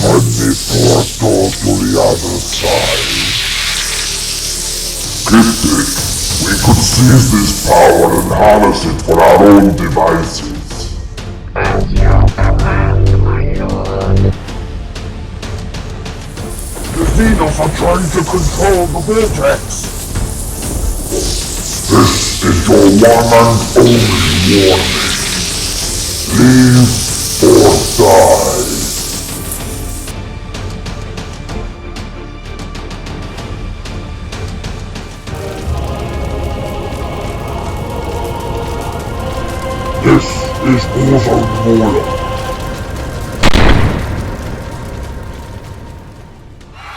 24 doors to the other side. Gifted, we could seize this power and harness it for our own devices. As you command, my lord. The Xenos are trying to control the vortex. This is your one and only warning. Leave or die. This is Warzone Morloc.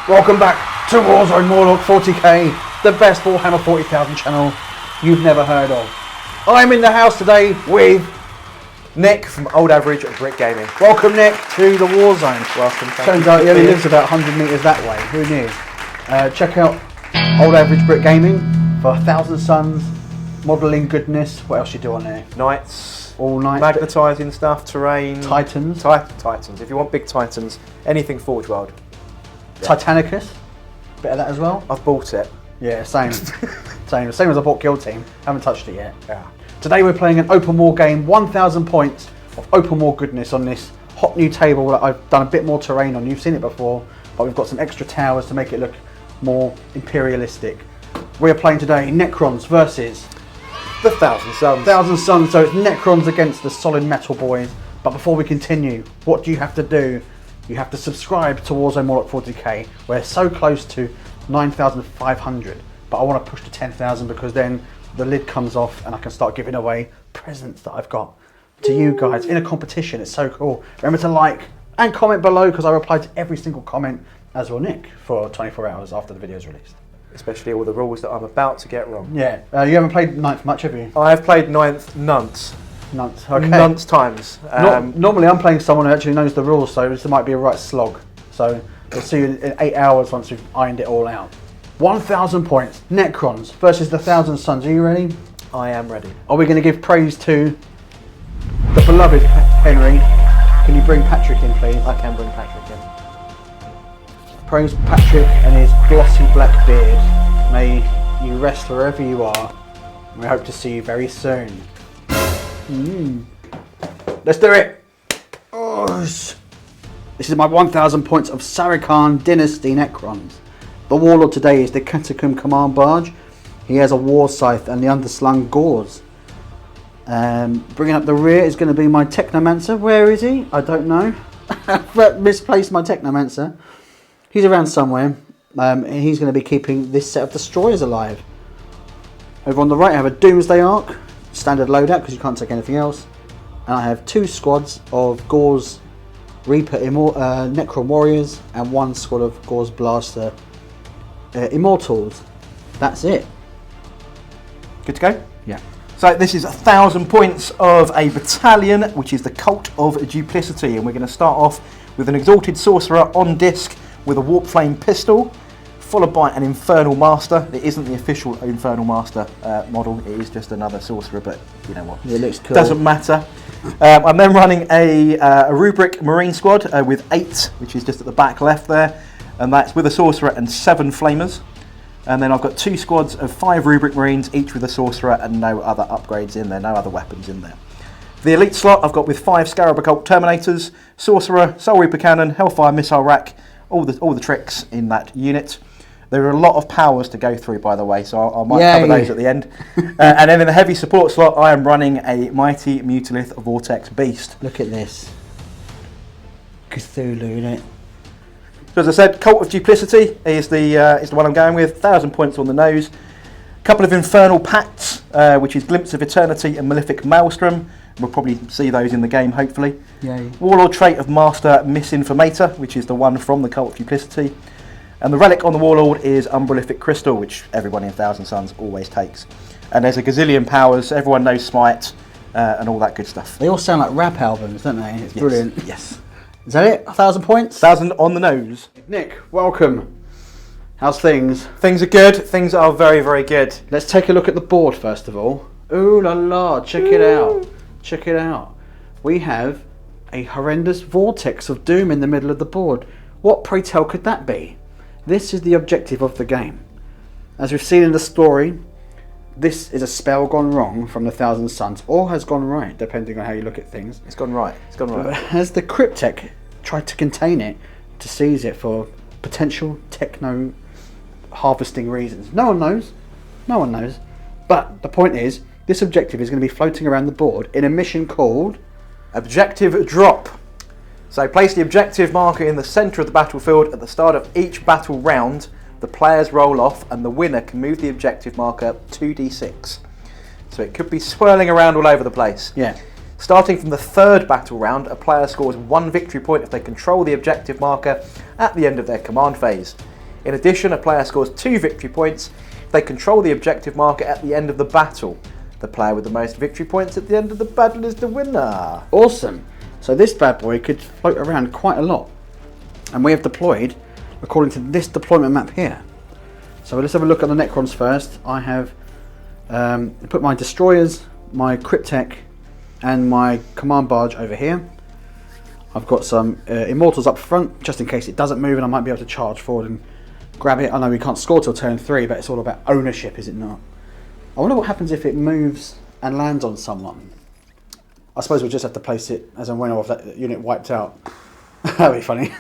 Welcome back to Warzone Morloc 40k, the best Warhammer 40,000 channel you've never heard of. I'm in the house today with Nick from Old Average Brit Gaming. welcome Nick to the Warzone. Welcome. Turns out he only lives about 100 metres that way. Who knew? Check out Old Average Brit Gaming for 1,000 Suns, modelling goodness. What else you do on there? Knights, All night. magnetising stuff, terrain. Titans. Titans. If you want big Titans, anything Forge World. Titanicus. Bit of that as well. I've bought it. Yeah, same. Same as I bought Guild Team. Haven't touched it yet. Yeah. Today we're playing an open war game, 1,000 points of open war goodness on this hot new table that I've done a bit more terrain on. You've seen it before, but we've got some extra towers to make it look more imperialistic. We're playing today Necrons versus The 1,000 Suns. 1,000 Suns, so it's Necrons against the solid metal boys. But before we continue, what do you have to do? You have to subscribe to Warzone Morloc 40k. We're so close to 9,500, but I want to push to 10,000 because then the lid comes off and I can start giving away presents that I've got to you guys in a competition. It's so cool. Remember to like and comment below because I reply to every single comment, as will Nick, for 24 hours after the video is released. Especially all the rules that I'm about to get wrong. Yeah, you haven't played Ninth much, have you? I have played 9th nunts. Nunts, okay. Nunts times. Normally I'm playing someone who actually knows the rules, so this might be a right slog. So we'll see you in 8 hours once we've ironed it all out. 1,000 points, Necrons versus the 1,000 Suns. Are you ready? I am ready. Are we going to give praise to the beloved Henry? Can you bring Patrick in, please? I can bring Patrick in. Praise Patrick and his glossy black beard. May you rest wherever you are. We hope to see you very soon. Let's do it. This is my 1,000 points of Sarikhan Dynasty Necrons. The warlord today is the Catacomb Command Barge. He has a war scythe and the underslung gauze. Bringing up the rear is going to be my Technomancer. Where is he? I don't know. I've misplaced my Technomancer. He's around somewhere. And he's going to be keeping this set of destroyers alive. Over on the right I have a Doomsday Ark. Standard loadout because you can't take anything else. And I have 2 squads of Gauze Reaper Necron Warriors and 1 squad of Gauze Blaster Immortals. That's it. Good to go? Yeah. So this is 1,000 points of a battalion, which is the Cult of Duplicity, and we're going to start off with an Exalted Sorcerer on disc with a Warp Flame pistol, followed by an Infernal Master. It isn't the official Infernal Master model, it is just another sorcerer, but you know what, It looks cool. doesn't matter. I'm then running a Rubric Marine Squad with 8, which is just at the back left there, and that's with a Sorcerer and 7 Flamers. And then I've got 2 squads of 5 Rubric Marines, each with a Sorcerer and no other upgrades in there, no other weapons in there. For the Elite slot, I've got with 5 Scarab Occult Terminators, Sorcerer, Soul Reaper Cannon, Hellfire Missile Rack, all the tricks in that unit. There are a lot of powers to go through, by the way, so I might cover those at the end. And then in the heavy support slot, I am running a Mighty Mutalith Vortex Beast. Look at this. Cthulhu, innit? So as I said, Cult of Duplicity is the one I'm going with. 1,000 points on the nose. A couple of Infernal Pacts, which is Glimpse of Eternity and Malefic Maelstrom. We'll probably see those in the game, hopefully. Yay. Warlord trait of Master Misinformator, which is the one from the Cult of Duplicity. And the relic on the Warlord is Umbralific Crystal, which everyone in 1,000 Suns always takes. And there's a gazillion powers, everyone knows Smite, and all that good stuff. They all sound like rap albums, don't they? It's brilliant. Yes. Is that it? 1,000 points? 1,000 on the nose. Nick, welcome. How's things? Things are good. Things are very, very good. Let's take a look at the board first of all. Ooh la la, check it out. Check it out. We have a horrendous vortex of doom in the middle of the board. What, pray tell, could that be? This is the objective of the game. As we've seen in the story, this is a spell gone wrong from the Thousand Suns, or has gone right, depending on how you look at things. It's gone right. It's gone right. As the Cryptek tried to contain it, to seize it for potential techno harvesting reasons. No one knows. No one knows. But the point is, this objective is going to be floating around the board in a mission called Objective Drop. So place the objective marker in the centre of the battlefield at the start of each battle round. The players roll off and the winner can move the objective marker 2d6. So it could be swirling around all over the place. Yeah. Starting from the third battle round, a player scores 1 victory point if they control the objective marker at the end of their command phase. In addition, a player scores 2 victory points if they control the objective marker at the end of the battle. The player with the most victory points at the end of the battle is the winner. Awesome. So this bad boy could float around quite a lot. And we have deployed according to this deployment map here. So let's have a look at the Necrons first. I have put my destroyers, my Cryptek and my command barge over here. I've got some immortals up front just in case it doesn't move and I might be able to charge forward and grab it. I know we can't score till turn 3, but it's all about ownership, is it not? I wonder what happens if it moves and lands on someone. I suppose we'll just have to place it as and when of that unit wiped out. That'd be funny.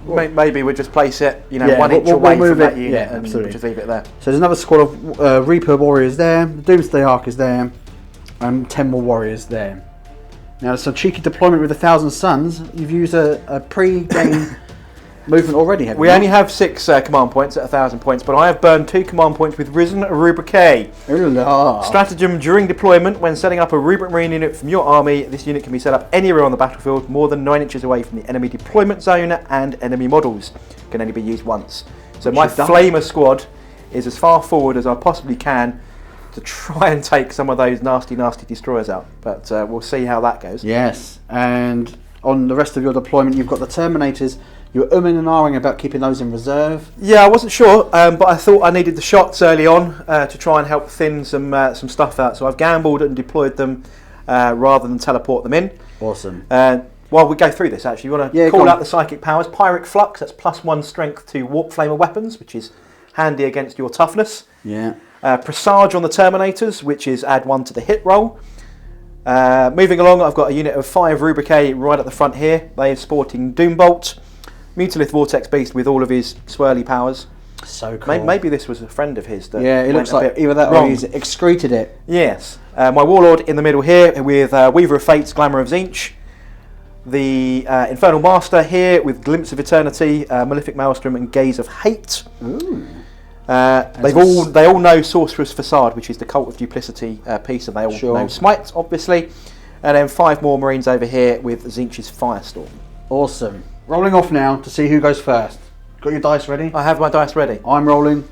Maybe we'll just place it, you know, Yeah, 1 inch we'll away move from that it, unit yeah, and absolutely. just leave it there. So there's another squad of Reaper warriors there, the Doomsday Ark is there, and 10 more warriors there. Now, some cheeky deployment with the Thousand Suns. You've used a pre-game movement already, haven't We you? only have 6 command points at 1,000 points, but I have burned 2 command points with Risen Rubric. Ooh la. Stratagem during deployment. When setting up a Rubric Marine unit from your army, this unit can be set up anywhere on the battlefield, more than 9 inches away from the enemy deployment zone and enemy models. Can only be used once. So my you've done. Flamer squad is as far forward as I possibly can to try and take some of those nasty destroyers out. But we'll see how that goes. Yes, and on the rest of your deployment, you've got the Terminators. You were umming and ahhing about keeping those in reserve. Yeah, I wasn't sure, but I thought I needed the shots early on to try and help thin some stuff out. So I've gambled and deployed them rather than teleport them in. Awesome. While we go through this, actually, you want to Yeah, go call on. out the psychic powers. Pyrrhic Flux, that's +1 strength to Warp Flamer weapons, which is handy against your toughness. Yeah. Presage on the Terminators, which is add 1 to the hit roll. Moving along, I've got a unit of 5 Rubric right at the front here. They are sporting Doombolt. Mutalith Vortex Beast with all of his swirly powers. So cool. Maybe this was a friend of his. That Yeah, it went looks a like bit either that or wrong. he's excreted it. Yes. My Warlord in the middle here with Weaver of Fates, Glamour of Tzeentch. The Infernal Master here with Glimpse of Eternity, Malefic Maelstrom and Gaze of Hate. Ooh. They all know Sorcerer's Facade, which is the Cult of Duplicity piece, and they all Sure. know Smite, obviously. And then 5 more Marines over here with Tzeentch's Firestorm. Awesome. Rolling off now to see who goes first. Got your dice ready? I have my dice ready. I'm rolling.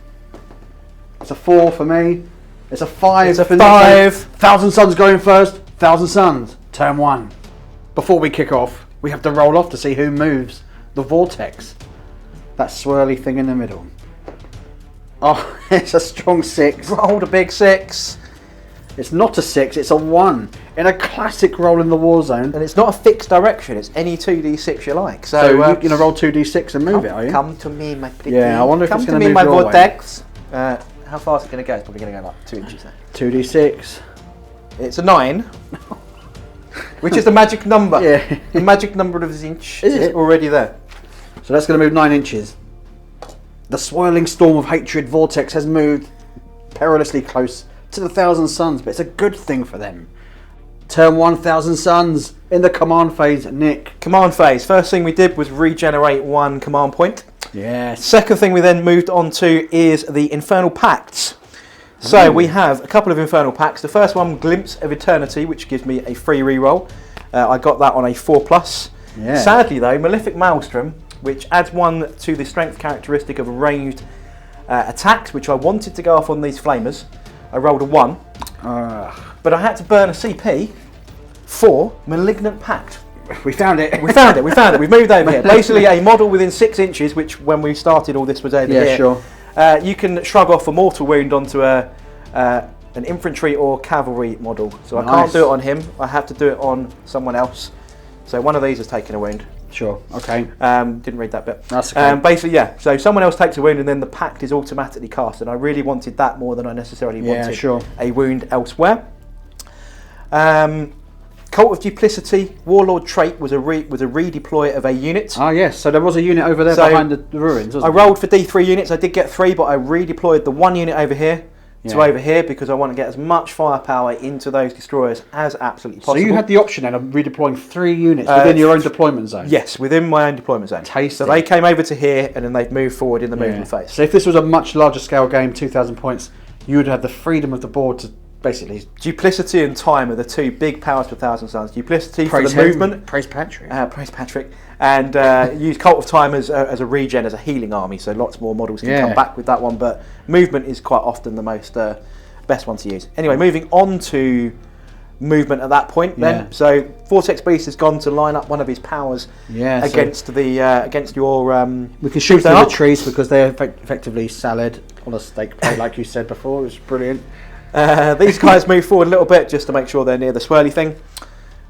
It's a 4 for me. It's a 5 It's a for 5. Thousand Suns going first. Thousand Suns. Turn 1. Before we kick off, we have to roll off to see who moves the vortex. That swirly thing in the middle. Oh, it's a strong 6. Rolled a big 6. It's not a 6, it's a 1. In a classic roll in the war zone. And it's not a fixed direction, it's any 2d6 you like. So you're going to roll 2d6 and move it, are you? Come to me, my pretty. Yeah, I wonder if come it's to gonna me, move my your way. vortex. How far is it going to go? It's probably going to go like 2 inches there. 2d6. It's a 9, which is the magic number. Yeah. The magic number of Tzeentch Is it? already there. So that's going to move 9 inches. The swirling storm of hatred vortex has moved perilously close to the Thousand Suns, but it's a good thing for them. Turn 1,000 Suns in the command phase, Nick. Command phase. First thing we did was regenerate 1 command point. Yes. Second thing we then moved on to is the Infernal Pacts. So we have a couple of Infernal Pacts. The first one, Glimpse of Eternity, which gives me a free reroll. I got that on a 4+. Yeah. Sadly though, Malefic Maelstrom, which adds 1 to the strength characteristic of ranged attacks, which I wanted to go off on these flamers. I rolled a 1, but I had to burn a CP for Malignant Pact. We found it. We found it. We've moved over here. Basically a model within 6 inches, which when we started all this was over Yeah, here. sure. You can shrug off a mortal wound onto an infantry or cavalry model. So I can't Nice. do it on him. I have to do it on someone else. So one of these has taken a wound. Sure. Okay. Didn't read that bit. That's okay. Basically, yeah. So someone else takes a wound, and then the pact is automatically cast. And I really wanted that more than I necessarily wanted a wound elsewhere. Cult of Duplicity, Warlord trait was a redeploy of a unit. Ah, yes. So there was a unit over there behind the ruins. I rolled for D3 units. I did get 3, but I redeployed the 1 unit over here to over here because I want to get as much firepower into those destroyers as absolutely possible. So you had the option then of redeploying 3 units within your own deployment zone? Yes, within my own deployment zone. Tasty. So they came over to here and then they've moved forward in the movement phase. So if this was a much larger scale game, 2,000 points, you would have the freedom of the board to basically... Duplicity and time are the 2 big powers per 1,000 suns. Duplicity for the movement. Praise Patrick. Praise Patrick. And use Cult of Time as a regen, as a healing army, so lots more models can come back with that one, but movement is quite often the most best one to use. Anyway, moving on to movement at that point then. So Vortex Beast has gone to line up one of his powers against your... we can shoot through the trees because they're effectively salad on a steak plate, like you said before. It was brilliant. These guys move forward a little bit just to make sure they're near the swirly thing.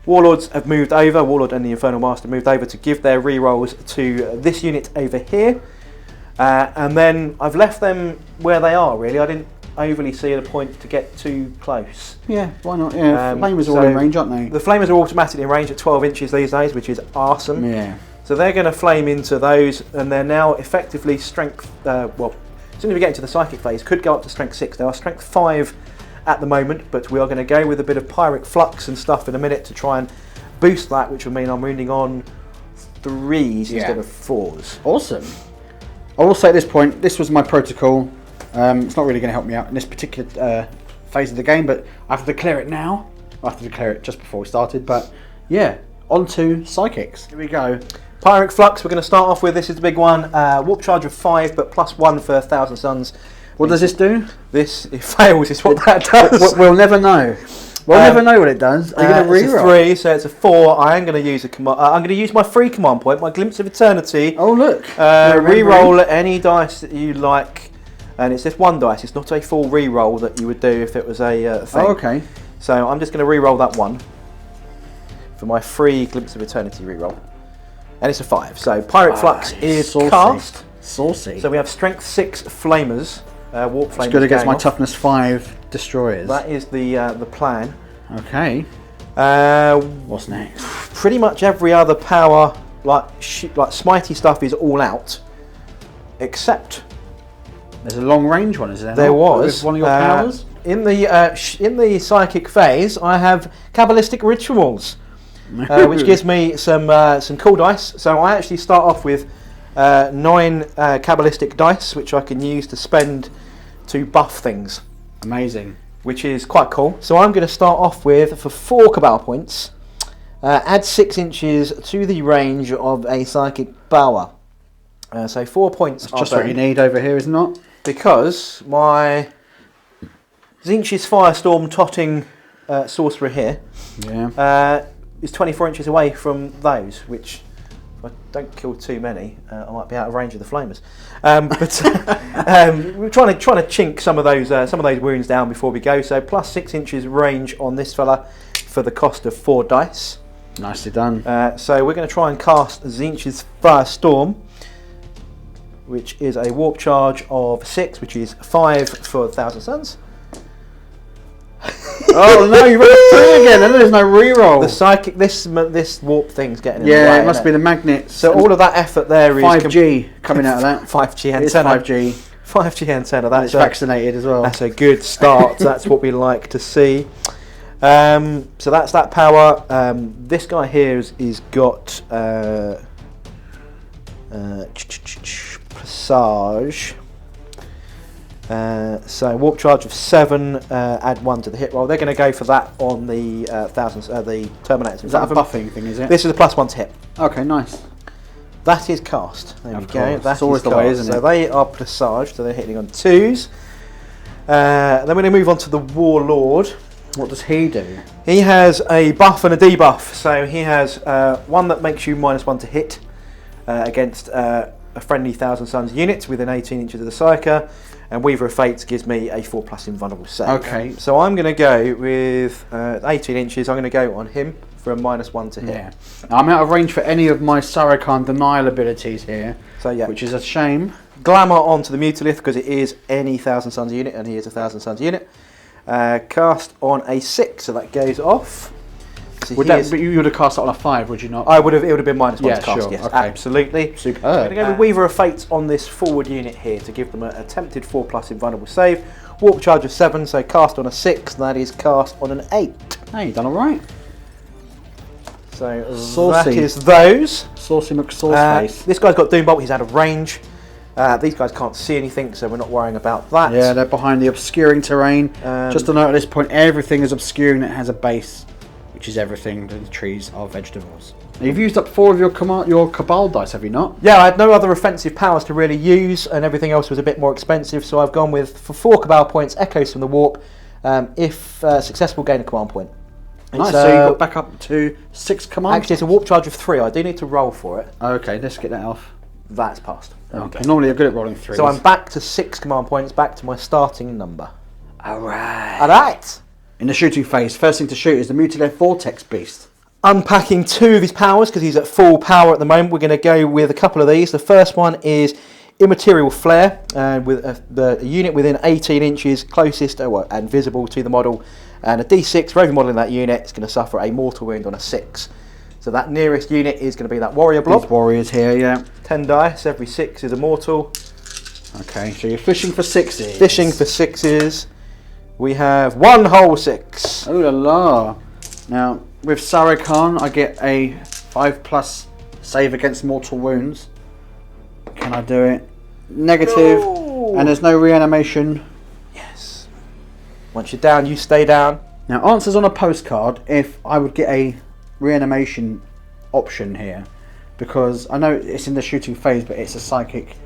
Warlords have moved over, Warlord and the Infernal Master moved over to give their rerolls to this unit over here. And then I've left them where they are, really. I didn't overly see the point to get too close. Yeah, why not? Yeah, flamers are all in range, aren't they? The flamers are automatically in range at 12 inches these days, which is awesome. Yeah. So they're going to flame into those, and they're now effectively strength... well, as soon as we get into the psychic phase, could go up to strength 6. They are strength 5 at the moment, but we are going to go with a bit of Pyric Flux and stuff in a minute to try and boost that, which will mean I'm wounding on 3s instead of 4s. Awesome. I will say at this point, this was my protocol. It's not really going to help me out in this particular phase of the game, but I have to declare it now. I have to declare it just before we started, but yeah, on to Psychics. Here we go. Pyric Flux, we're going to start off with, this is the big one, warp charge of 5, but +1 for 1,000 suns. What does this do? This, it fails, is what that does. We'll never know. We'll never know what it does. Are you going to reroll? It's a 3, so it's a 4. I am going to use a command. I'm going to use my free command point, my Glimpse of Eternity. Oh look! Reroll any dice that you like, and it's just 1 dice. It's not a full reroll that you would do if it was a thing. Oh, okay. So I'm just going to reroll that 1 for my free Glimpse of Eternity reroll, and it's a 5. So Pyric Flux is cast. Saucy. So we have Strength 6 Flamers. Warp Flamers. It's good against my off. Toughness 5 destroyers. That is the plan. Okay. What's next? Pretty much every other power, like smitey stuff, is all out, except there's a long range one, is there? There was with one of your powers in the psychic phase. I have Kabbalistic Rituals, which gives me some cool dice. So I actually start off with 9 Kabbalistic dice, which I can use to spend to buff things. Amazing. Which is quite cool. So I'm going to start off with, for 4 Cabal points, add 6 inches to the range of a psychic power. So 4 points. That's just what you need over here, isn't it? Because my Tzeentch's Firestorm Totting sorcerer here is 24 inches away from those, which, if I don't kill too many, I might be out of range of the flamers. But we're trying to chink some of those wounds down before we go. So plus 6 inches range on this fella for the cost of 4 dice. Nicely done. So we're going to try and cast Tzeentch's Firestorm, which is a warp charge of 6, which is 5 for 1,000 suns. Oh no, you rolled 3 again, and there's no reroll. The psychic, this warp thing's getting in the way, it must be the magnets. So all of that effort there is 5G coming out of that. 5G antenna. It's 5G. 5G antenna. That's vaccinated as well. That's a good start. That's what we like to see. So that's that power. This guy here is got Passage. So warp charge of 7, add 1 to the hit roll. They're going to go for that on the the Terminators. Is that a buffing thing, is it? This is a +1 to hit. Okay, nice. That is cast. There we go. That's always the way, isn't it? So they are Passage, so they're hitting on 2s. Then we're going to move on to the Warlord. What does he do? He has a buff and a debuff. So he has 1 that makes you -1 to hit against a friendly Thousand Suns unit within 18 inches of the Psyker, and Weaver of Fates gives me a 4+ invulnerable save. Okay. So I'm going to go with 18 inches. I'm going to go on him for a -1 to hit. Yeah. Now, I'm out of range for any of my Sarikhan denial abilities here, So yeah, which is a shame. Glamour onto the Mutalith because it is any Thousand Suns unit, and he is a Thousand Suns unit. Cast on a 6, so that goes off. So But you would have cast it on a 5, would you not? I would have. It would have been -1 Yeah, to cast. sure, Yes, okay. absolutely. Superb. I'm going to go with Weaver of Fates on this forward unit here to give them an attempted 4+ invulnerable save. Warp charge of 7, so cast on a 6. That is cast on an 8. Hey, you done all right. So Saucy. that is those. Saucy McSauceface. This guy's got Doombolt. He's out of range. These guys can't see anything, so we're not worrying about that. Yeah, they're behind the obscuring terrain. Just to note at this point, everything is obscuring that has a base, which is everything. The trees are vegetables. Now, you've used up 4 of your Cabal dice, have you not? Yeah, I had no other offensive powers to really use, and everything else was a bit more expensive, so I've gone with, for 4 Cabal points, Echoes from the Warp. If successful, gain a command point. Nice, so you got back up to 6 commands? Actually, it's a warp charge of 3. I do need to roll for it. Okay, let's get that off. That's passed. Okay, normally you're good at rolling 3s. So I'm back to 6 command points, back to my starting number. Alright. Alright! In the shooting phase, first thing to shoot is the Mutilated Vortex Beast. Unpacking 2 of his powers, because he's at full power at the moment, we're going to go with a couple of these. The first one is Immaterial Flare, with the unit within 18 inches closest and visible to the model, and a D6 for every model in that unit is going to suffer a mortal wound on a 6. So that nearest unit is going to be that warrior blob. These warriors here, yeah. 10 dice, every 6 is a mortal. Okay, so you're fishing for 6s. Fishing for 6s. We have 1 whole 6. Oh la la. Now, with Sarikhan, I get a 5+ save against mortal wounds. Can I do it? Negative. No. And there's no reanimation. Yes. Once you're down, you stay down. Now, answers on a postcard if I would get a reanimation option here, because I know it's in the shooting phase, but it's a psychic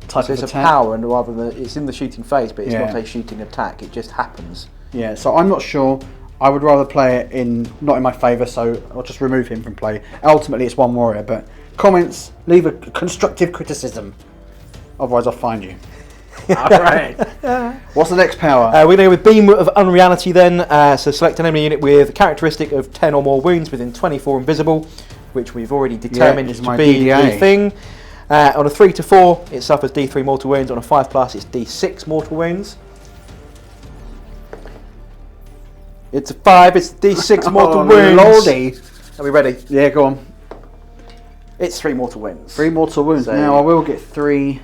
type So of it's attack. a power, and rather than it's in the shooting phase, but it's Yeah. not a shooting attack. It just happens. Yeah, so I'm not sure. I would rather play it not in my favour, so I'll just remove him from play. Ultimately, it's 1 warrior, but comments, leave a constructive criticism. Otherwise, I'll find you. Alright. What's the next power? We're going to go with Beam of Unreality then. So select an enemy unit with a characteristic of 10 or more wounds within 24 invisible, which we've already determined is to my be DDA. the thing. On a 3 to 4, it suffers D3 mortal wounds. On a 5+, it's D6 mortal wounds. It's a 5, it's D6 mortal wounds. Lordy. Are we ready? Yeah, go on. It's 3 mortal wounds. 3 mortal wounds. So- Now, I will get 3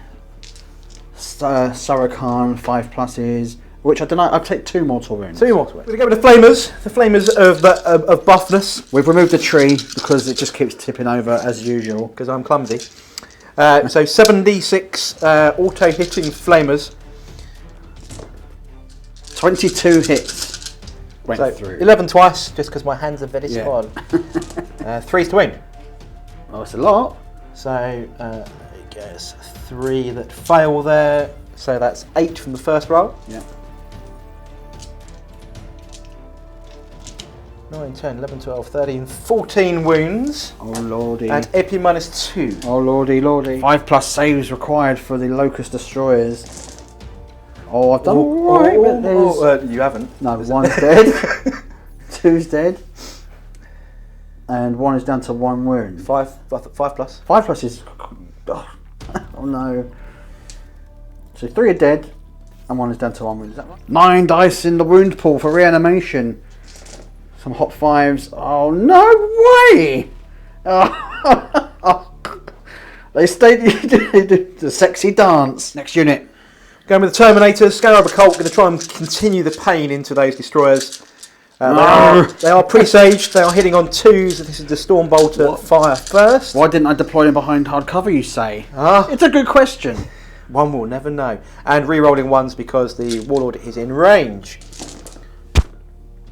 Sarikhan 5+s, which I don't know, I'll take 2 mortal wounds. 2 mortal wounds. We're going to go with the Flamers of buffness, We've removed the tree because it just keeps tipping over as usual. because I'm clumsy. So 7d6 auto-hitting Flamers. 22 hits. Went So through. 11 twice, just because my hands are very Yeah. small. 3's to win. Oh, it's a lot. So I guess 3 that fail there. So that's 8 from the first roll. Yeah. 9, 10, 11, 12, 13, 14 wounds. Oh lordy. And Epi -2. Oh lordy, lordy. 5+ saves required for the Locust Destroyers. Oh, I've done alright, but there's... you haven't. No, 1's dead. 2's dead. And 1 is down to 1 wound. 5+. 5+ is... Oh no. So 3 are dead, and 1 is down to 1 wound. Is that right? 9 dice in the wound pool for reanimation. Some hot 5s. Oh, no way! Oh. They stayed. They do the sexy dance. Next unit. Going with the Terminators, Scarab Occult, going to try and continue the pain into those destroyers. They are presaged, they are hitting on 2s. This is the Stormbolter fire first. Why didn't I deploy them behind hard cover, you say? Ah. It's a good question. One will never know. And re-rolling 1s because the Warlord is in range.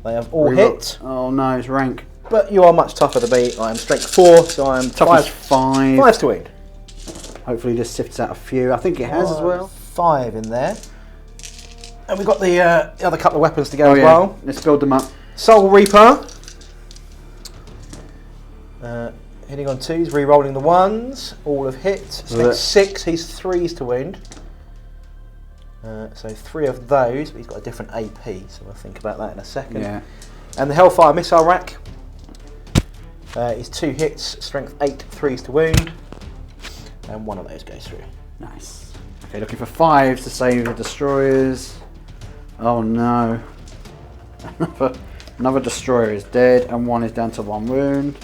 They have all hit, Oh no, it's rank. but you are much tougher than me. I am strength 4, so I am Toughness 5. 5. 5 to win. Hopefully this sifts out a few. I think it has as well. 5 in there. And we've got the other couple of weapons to go as yeah. well. Let's build them up. Soul Reaper. Hitting on 2s, re-rolling the 1s. All have hit. So 6, he's 3s to wound. So 3 of those, but he's got a different AP, so we'll think about that in a second. Yeah. And the Hellfire Missile Rack is 2 hits, strength 8, 3s to wound. And 1 of those goes through. Nice. Okay, looking for 5s to save the destroyers. Oh no. Another destroyer is dead, and 1 is down to 1 wound.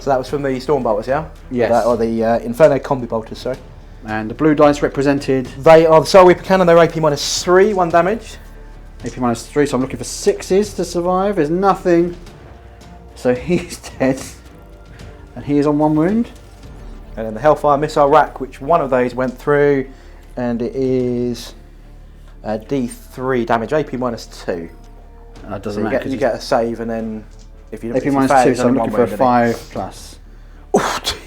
So that was from the Stormbolters, yeah? Yes. Or the Inferno Combi Bolters, sorry. And the blue dice represented. They are the Soul Reaper Cannon, they're AP -3, 1 damage. AP -3, so I'm looking for 6s to survive. There's nothing. So he's dead. And he is on 1 wound. And then the Hellfire Missile Rack, which 1 of those went through, and it is D3 damage, AP -2. Doesn't So matter. you get a save, and then if you AP if you -2, fail, so I'm looking for a wound, 5 plus. Oh dear.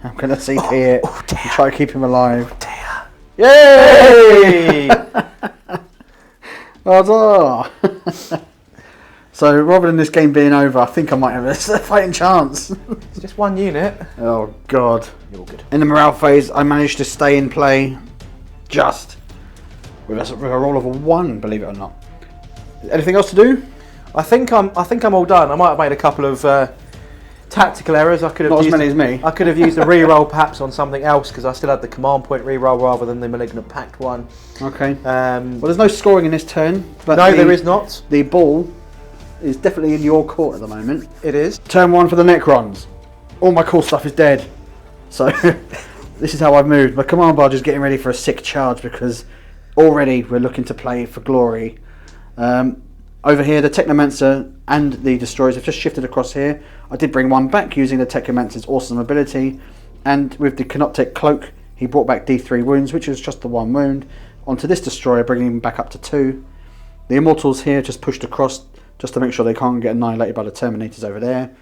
I'm going to CP it and try to keep him alive. Dear. Yay! Oh, so rather than this game being over, I think I might have a fighting chance. It's just 1 unit. Oh god. You're all good. In the morale phase, I managed to stay in play just with a roll of a 1, believe it or not. Anything else to do? I think I'm all done. I might have made a couple of tactical errors. I could have Not as used many as me. I could have used a re-roll perhaps on something else because I still had the command point re-roll rather than the Malignant Pact one. Okay. Well, Well, there's no scoring in this turn. But no, there is not. The ball is definitely in your court at the moment. It is. Turn 1 for the Necrons. All my cool stuff is dead. So this is how I've moved. My command barge is getting ready for a sick charge because already we're looking to play for glory. Over here, the Technomancer and the Destroyers have just shifted across here. I did bring 1 back using the Technomancer's awesome ability. And with the Canoptek Cloak, he brought back D3 wounds, which is just the 1 wound, onto this Destroyer, bringing him back up to 2. The Immortals here just pushed across just to make sure they can't get annihilated by the Terminators over there.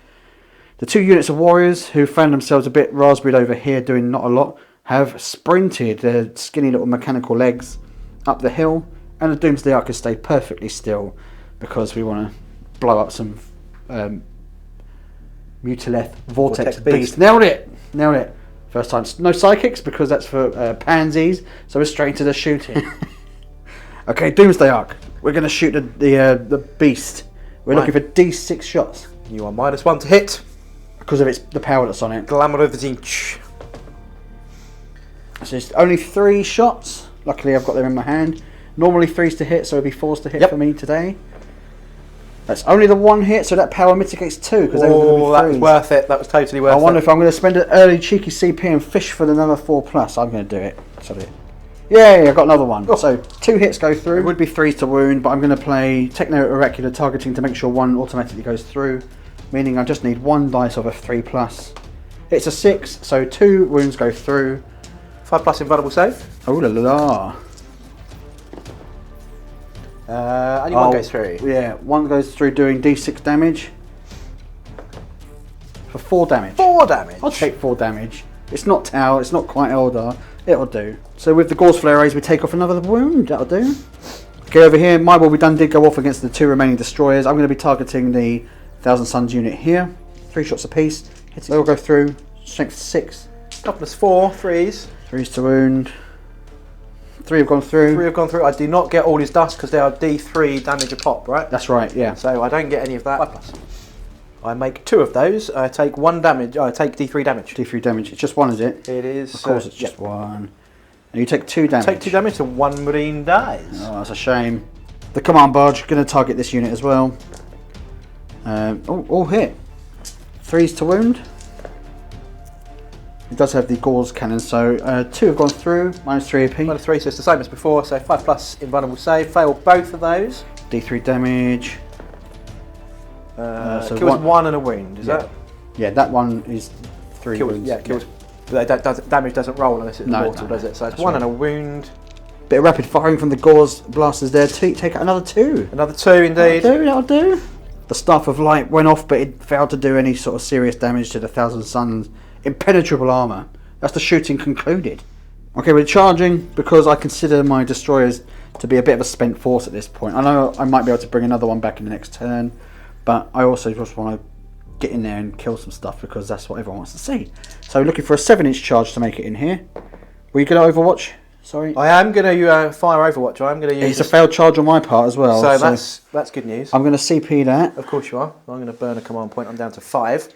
The 2 units of Warriors, who found themselves a bit raspberried over here doing not a lot, have sprinted their skinny little mechanical legs up the hill, and the Doomsday Ark has stayed perfectly still because we want to blow up some Mutileth Vortex Beast. Nailed it! Nailed it. First time. No psychics because that's for pansies, so we're straight into the shooting. Okay, Doomsday Ark. We're going to shoot the beast. We're looking for D6 shots. You are -1 to hit. Because of the power that's on it. Glamour of the Zinch. So it's only 3 shots. Luckily I've got them in my hand. Normally 3s to hit, so it'll be 4s to hit for me today. That's only the 1 hit, so that power mitigates 2 because they were going to be 3s. That was worth it. That was totally worth it. I wonder if I'm going to spend an early cheeky CP and fish for another 4+. I'm going to do it. So yay, I got another one. Oh. So 2 hits go through. It would be 3s to wound, but I'm going to play Techno Oracular Targeting to make sure 1 automatically goes through, meaning I just need 1 dice of a 3+. It's a 6, so 2 wounds go through. 5+ invulnerable save. Oh la la. Only 1 goes through. Yeah, 1 goes through doing D6 damage. For 4 damage. 4 damage. I'll take 4 damage. It's not Tau, it's not quite Eldar. It'll do. So with the Gauze Flare Rays, we take off another wound. That'll do. Okay, over here, my Will Be Done did go off against the 2 remaining Destroyers. I'm going to be targeting the Thousand Suns unit here. 3 shots apiece. They will go through. Strength 6. Toughness 4, 3s. 3s to wound. 3 have gone through. 3 have gone through. I do not get all his dust because they are D3 damage a pop, right? That's right, yeah. So I don't get any of that. 5+. I make 2 of those. I take 1 damage. I take D3 damage. D3 damage. It's just 1, is it? It is. Of course, it's just 1. And you take 2 damage. Take 2 damage, so 1 Marine dies. Oh, that's a shame. The Command Barge going to target this unit as well. All hit. 3s to wound. It does have the Gauze Cannon, so 2 have gone through. -3 AP. -3, so it's the same as before. So 5+ invulnerable save. Fail both of those. D3 damage. So kills 1 and a wound. Is that? Yeah, that one is 3 kills, wounds. Yeah, kills. But damage doesn't roll unless it's mortal, no, does it? So it's that's 1 right. and a wound. Bit of rapid firing from the Gauze blasters there. Take out another 2. Another 2 indeed. That'll do. The Staff of Light went off, but it failed to do any sort of serious damage to the Thousand Suns' impenetrable armour. That's the shooting concluded. Okay, we're charging because I consider my Destroyers to be a bit of a spent force at this point. I know I might be able to bring another one back in the next turn, but I also just want to get in there and kill some stuff because that's what everyone wants to see. So we're looking for a 7-inch charge to make it in here. Were you going to Overwatch? Sorry. I am going to fire Overwatch. I'm going to use. It's a failed charge on my part as well. So that's good news. I'm going to CP that. Of course you are. I'm going to burn a command point. I'm down to 5.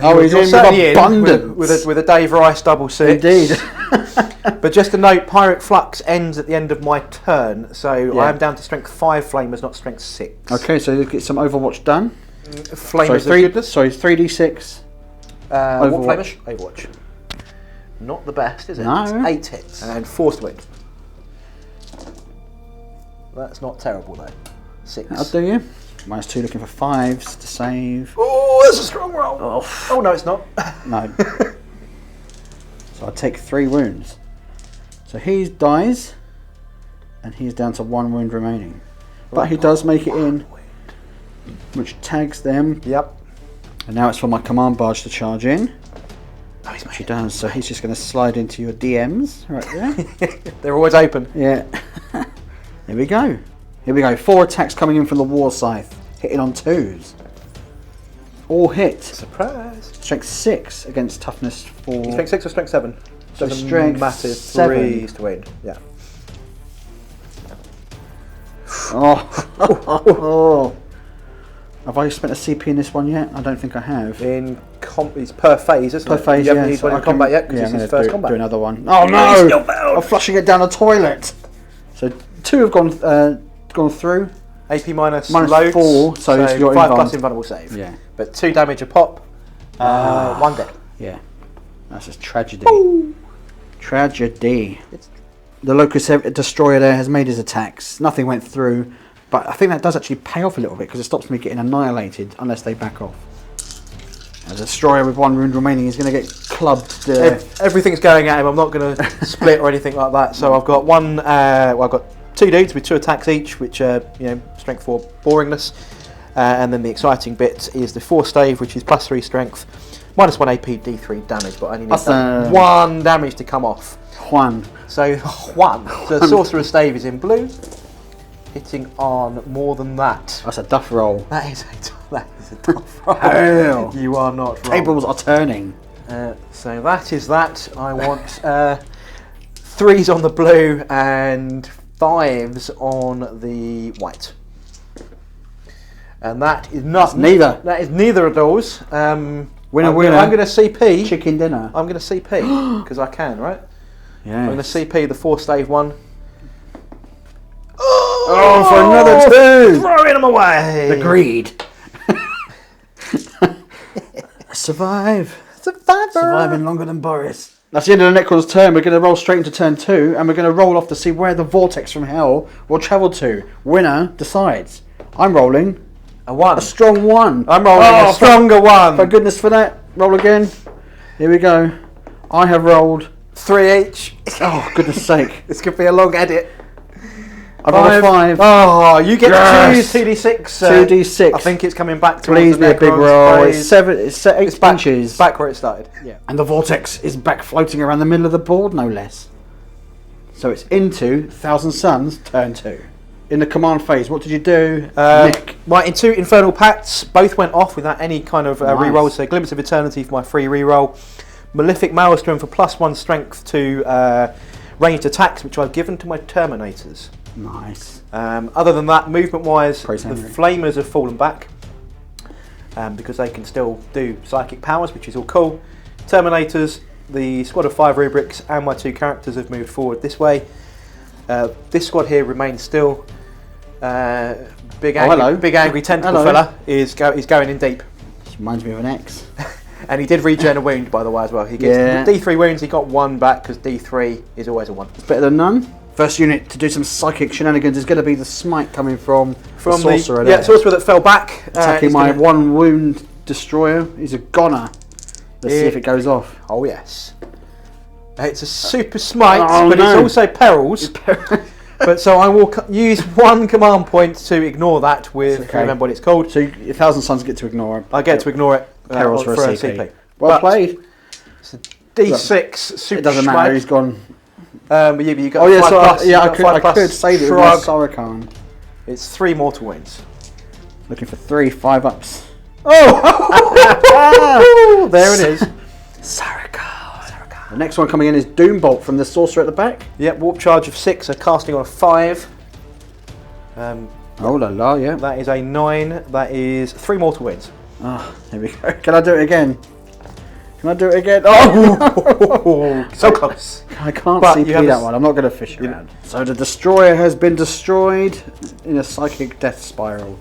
Oh, he's in with abundance. With a Dave Rice double 6. Indeed. But just a note, Pyric Flux ends at the end of my turn, so I am down to strength 5 flamers, not strength 6. Okay, so you get some Overwatch done. Flamers sorry, of goodness. Sorry, 3d6. What flamers? Overwatch. Not the best, is it? No. It's 8 hits. And Forced Wind. That's not terrible though. 6. That'll do you. -2 looking for 5s to save. Oh, that's a strong roll. Oh no, it's not. No. So I take 3 wounds. So he dies, and he's down to 1 wound remaining. But he does make it in, which tags them. Yep. And now it's for my command barge to charge in. Oh, he's Which he does. So he's just going to slide into your DMs right there. They're always open. Yeah. Here we go. Here we go. 4 attacks coming in from the War Scythe, hitting on 2s. All hit. Surprise. Strength 6 against toughness 4. Strength 6 or strength 7? So Doesn't strength matter. 7. 3 to win. Yeah. Oh. Have I spent a CP in this one yet? I don't think I have. It's per phase, isn't Per it? phase, You haven't yeah. used one in combat yet because it's his first combat. Do another one. Oh no! I'm flushing it down the toilet. So 2 have gone through. AP minus Minus loads, 4, so you're 5 invuln. plus invulnerable save. Yeah. But 2 damage a pop. 1 dead. Yeah. That's just tragedy. Tragedy. The Locust Destroyer there has made his attacks. Nothing went through. But I think that does actually pay off a little bit because it stops me getting annihilated unless they back off. A Destroyer with 1 wound remaining is going to get clubbed. Everything's going at him. I'm not going to split or anything like that. So I've got I've got 2 dudes with 2 attacks each, which are strength 4 boringness, and then the exciting bit is the Force Stave, which is +3 strength, -1 AP, D3 damage, but I only need 1 damage to come off. 1. So 1. So the Sorcerer's Stave is in blue, hitting on more than that. That's a duff roll. That is a tough roll. Hell. You are not wrong. Tables are turning. So that is that. I want 3s on the blue and 5s on the white. And that is not neither. That is neither of those. Winner. I'm going to CP. Chicken dinner. I'm going to CP because I can, right? Yeah. I'm going to CP the 4 stave one. Oh, for another 2! Throwing them away. The greed. Survive. Surviving longer than Boris. That's the end of the Necron's turn. We're going to roll straight into turn 2, and we're going to roll off to see where the vortex from hell will travel to. Winner decides. I'm rolling a 1. A strong 1. I'm rolling a stronger 1. Thank goodness for that. Roll again. Here we go. I have rolled 3 each. Oh, goodness sake. This could be a long edit. I've rolled a 5. Oh, you get Yes. 2d6. 2d6. I think it's coming back to Please be a big roll. It's 8 back, inches. It's back where it started. Yeah. And the vortex is back floating around the middle of the board, no less. So it's into Thousand Suns, turn 2. In the command phase, what did you do, Nick? Right, in 2 Infernal Pacts, both went off without any kind of Nice. reroll. So Glimpse of Eternity for my free reroll. Malefic Maelstrom for +1 strength to ranged attacks, which I've given to my Terminators. Nice. Other than that, movement-wise, Praise the Henry. Flamers have fallen back because they can still do psychic powers, which is all cool. Terminators, the squad of 5 rubrics, and my 2 characters have moved forward this way. This squad here remains still. Big angry tentacle fella is going in deep. This reminds me of an X. And he did regen a wound, by the way, as well. He gets D3 wounds. He got 1 back because D3 is always a 1. It's better than none. First unit to do some psychic shenanigans is going to be the smite coming from the sorcerer. Yeah, sorcerer that fell back. Attacking my 1 wound destroyer. He's a goner. Let's see if it goes off. Oh yes. It's a super smite, but no. it's also perils. But so I will use 1 command point to ignore that with remember what it's called. So 1,000 Suns get to ignore it. I get to ignore it. Perils for a CP. Well But played. It's a D6 super It doesn't smite. matter. He's gone. But you got Oh yeah, 5 so plus, I could save it with my Sarikhan. It's 3 mortal wounds. Looking for 3 5-ups. Oh! There it is. Sarikhan. The next one coming in is Doombolt from the Sorcerer at the back. Yep, warp charge of 6, so casting on a 5. Oh la la, yeah. That is a 9. That is 3 mortal wounds. Ah, here we go. Can I do it again? Can I do it again? Oh! So close. I can't But CP you have that one. I'm not going to fish around. So the Destroyer has been destroyed in a psychic death spiral.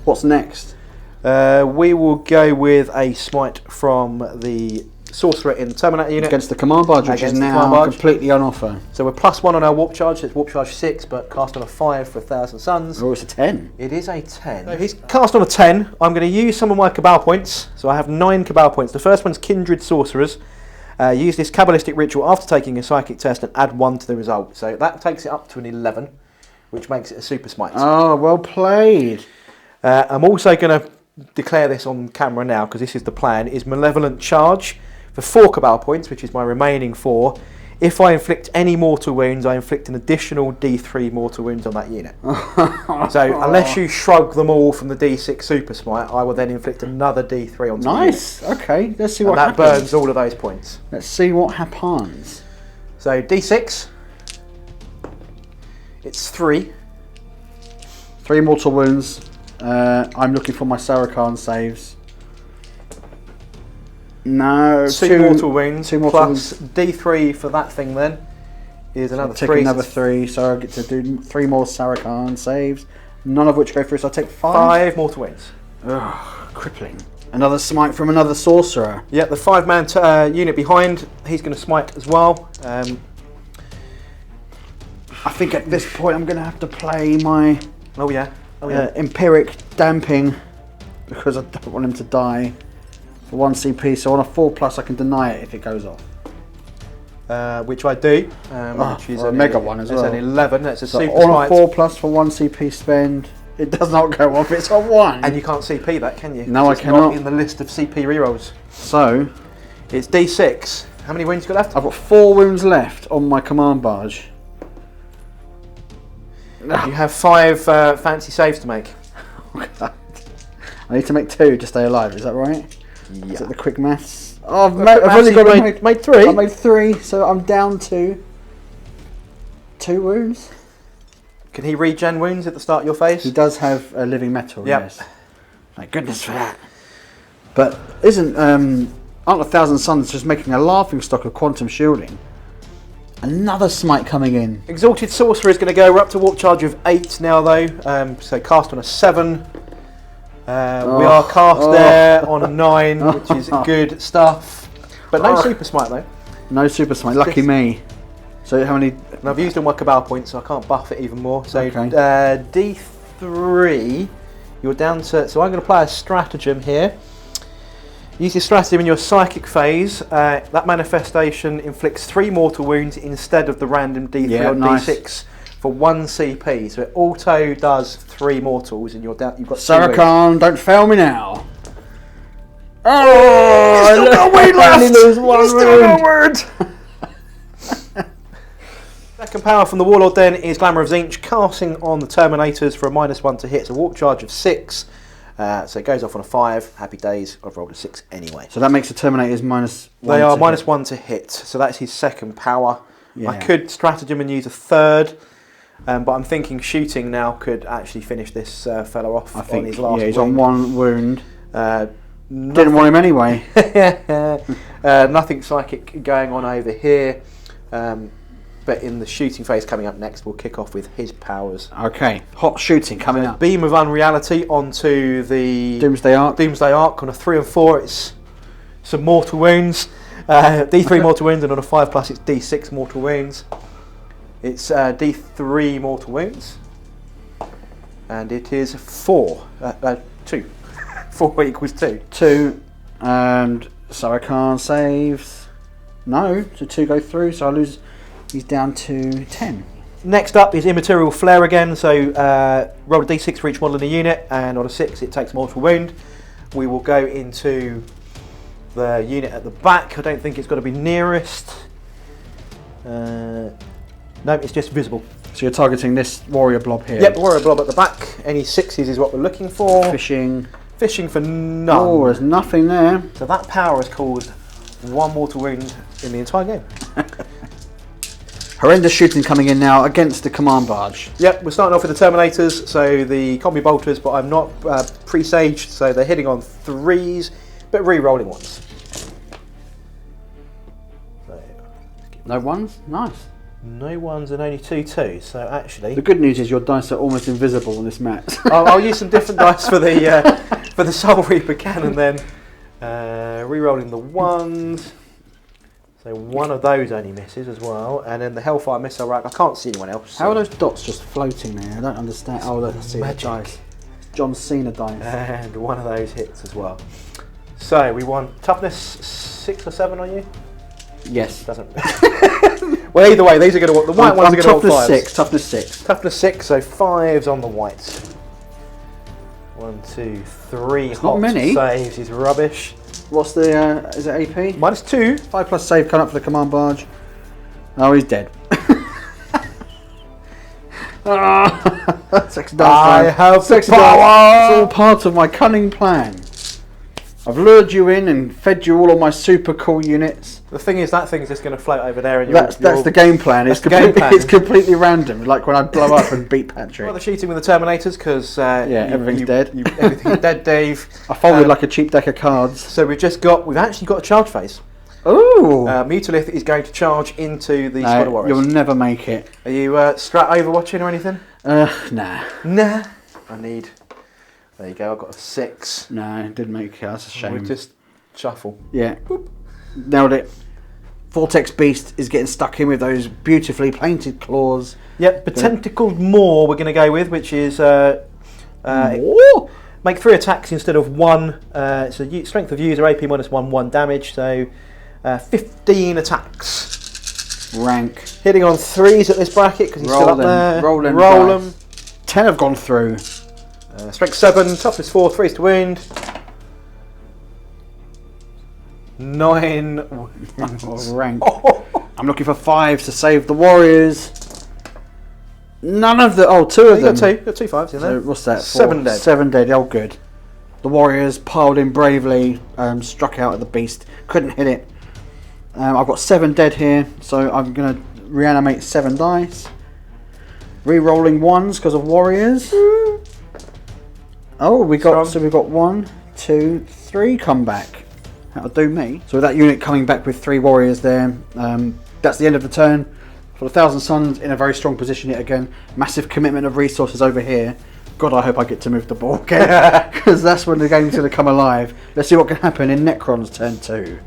What's next? We will go with a smite from the Sorcerer in the Terminator unit. Against the Command Barge, which is Against the now Command Barge. completely on offer. So we're +1 on our warp charge. It's warp charge 6, but cast on a 5 for 1,000 suns. Oh, it's a 10. It is a 10. So he's cast on a 10. I'm going to use some of my Cabal points. So I have 9 Cabal points. The first one's Kindred Sorcerers. Use this Kabbalistic Ritual after taking a psychic test and add 1 to the result. So that takes it up to an 11, which makes it a super smite. Oh, well played. I'm also going to declare this on camera now, because this is the plan, is Malevolent Charge for 4 Cabal points, which is my remaining 4. If I inflict any mortal wounds, I inflict an additional D3 mortal wounds on that unit. So unless you shrug them all from the D6 Super Smite, I will then inflict another D3 on Nice. Okay, let's see what and that happens. burns all of those points. Let's see what happens. So D6, it's 3. 3 mortal wounds. I'm looking for my Sarikhan saves. No, 2 mortal wounds, 2 mortal plus D3 for that thing then is another take 3. another 3, so I get to do 3 more Sarikhan saves, none of which go through, so I take 5. 5 mortal wounds. Ugh, crippling. Another smite from another sorcerer. Yeah, the 5-man unit behind, he's going to smite as well. I think at this point I'm going to have to play my Empiric Damping, because I don't want him to die for 1 CP, so on a 4+ I can deny it if it goes off. Which I do. Which is a mega one as well. It's an 11, that's a So super on smite. a 4+ for 1 CP spend, it does not go off, it's a 1. And you can't CP that, can you? No, I It's cannot. not in the list of CP rerolls. So, It's D6. How many wounds you got left? I've got 4 wounds left on my Command Barge. You have 5 fancy saves to make. I need to make 2 to stay alive, is that right? Yeah. Is that the quick maths? Oh, I've only got made 3. I made 3, so I'm down to 2 wounds. Can he regen wounds at the start of your phase? He does have a living metal, Yep. yes. Thank goodness for that. But aren't 1,000 Suns just making a laughing stock of quantum shielding? Another smite coming in. Exalted Sorcerer is going to go. We're up to warp charge of 8 now though. So cast on a 7. We are cast there on a 9, which is good stuff. But no super smite though. No super smite, lucky me. So how many? And I've used all my Cabal points, so I can't buff it even more. So Okay. D3, you're down to. So I'm going to play a stratagem here. Use your stratagem in your psychic phase. That manifestation inflicts 3 mortal wounds instead of the random D3 or nice. D6 for 1 CP. So it auto does 3 mortals, and you're down. You've got 2 wounds. Sarikhan, don't fail me now. Oh, Still got a wound left. only lose 1 You still got a wound. Second power from the Warlord then is Glamour of Zinch, casting on the Terminators for a -1 to hit. It's a warp charge of 6. So it goes off on a 5. Happy days. I've rolled a 6 anyway. So that makes the Terminators -1. They are to -1 to hit. So that's his second power. Yeah. I could stratagem and use a 3rd. But I'm thinking shooting now could actually finish this fella off I think. on his last Yeah, he's wound. on 1 wound. Nothing, Didn't want him anyway. nothing psychic going on over here. But in the shooting phase coming up next, we'll kick off with his powers. Okay, hot shooting coming up. Beam of Unreality onto the Doomsday Arc. Doomsday Arc on a 3 and 4. It's some mortal wounds. D3 mortal wounds, and on a 5+ it's D6 mortal wounds. It's D3 mortal wounds, and it is 4. 2. 4 equals 2. 2, and Sarikhan saves. No, so 2 go through, so I lose. He's down to 10. Next up is Immaterial Flare again, so roll a D6 for each model in the unit, and on a 6 it takes mortal wound. We will go into the unit at the back. I don't think it's got to be nearest. No, it's just visible. So you're targeting this warrior blob here. Yep, warrior blob at the back. Any 6s is what we're looking for. Fishing. Fishing for none. Oh, there's nothing there. So that power has caused 1 mortal wound in the entire game. Horrendous shooting coming in now against the command barge. Yep, we're starting off with the Terminators, so the combi bolters, but I'm not presaged, so they're hitting on 3s, but re-rolling 1s. So, No ones? Nice. no 1s and only 2 2s, so actually... The good news is your dice are almost invisible on this map. I'll use some different dice for the Soul Reaper cannon then. Re-rolling the 1s. So 1 of those only misses as well, and then the Hellfire missile rack. I can't see anyone else. How are those dots just floating there? I don't understand. Oh, look, I see the magic. dice. John Cena dice. And 1 of those hits as well. So we want toughness 6 or 7 on you? Yes. Doesn't. Well, either way, these are going to want the white ones are going to want 5s. Toughness 6. Toughness 6, so 5s on the whites. 1, 2, 3. It's not many. Saves is rubbish. What's the, is it AP? -2. 5 plus save coming up for the command barge. Oh, he's dead. Sexy I dice. have Sexy power. dice. It's all part of my cunning plan. I've lured you in and fed you all of my super cool units. The thing is, that thing's just going to float over there, and That's the game plan. That's the game plan. It's completely random, like when I blow up and beat Patrick. Well, they're shooting with the Terminators because everything's dead. Everything's dead, Dave. I folded like a cheap deck of cards. So we've actually got a charge phase. Ooh! Mutalith is going to charge into the Squad of Warriors. You'll never make it. Are you strat overwatching or anything? Nah. Nah. There you go. I've got a 6. No, didn't make it. That's a shame. We just shuffle. Yeah. Boop. Nailed it. Vortex Beast is getting stuck in with those beautifully painted claws. Yep, Potentacled Maw we're going to go with, which is More? make 3 attacks instead of 1. So strength of user, AP -1, 1 damage, so 15 attacks. Rank. Hitting on 3s at this bracket because he's still up there. Roll them. Roll them. 10 have gone through. Strength 7, toughness 4, 3s to wound. 9. Rank. I'm looking for 5s to save the Warriors. None of the... Oh, 2 of them. You got 2 5s in there. So what's that? 7 dead. 7 dead. Oh, good. The Warriors piled in bravely, struck out at the beast. Couldn't hit it. I've got 7 dead here, so I'm going to reanimate 7 dice. Re-rolling 1s because of Warriors. Oh, we've got 1, 2, 3 come back. That'll do me. So with that unit coming back with 3 Warriors there, that's the end of the turn. For the Thousand Suns in a very strong position yet again. Massive commitment of resources over here. God, I hope I get to move the ball again, because that's when the game's going to come alive. Let's see what can happen in Necrons turn 2.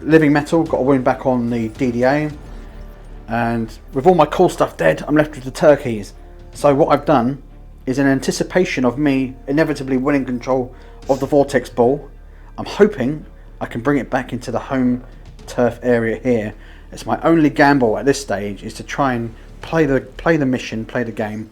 Living Metal, got a win back on the DDA. And with all my cool stuff dead, I'm left with the turkeys. So what I've done is in anticipation of me inevitably winning control of the Vortex Ball, I'm hoping I can bring it back into the home turf area here. It's my only gamble at this stage is to try and play the mission, play the game.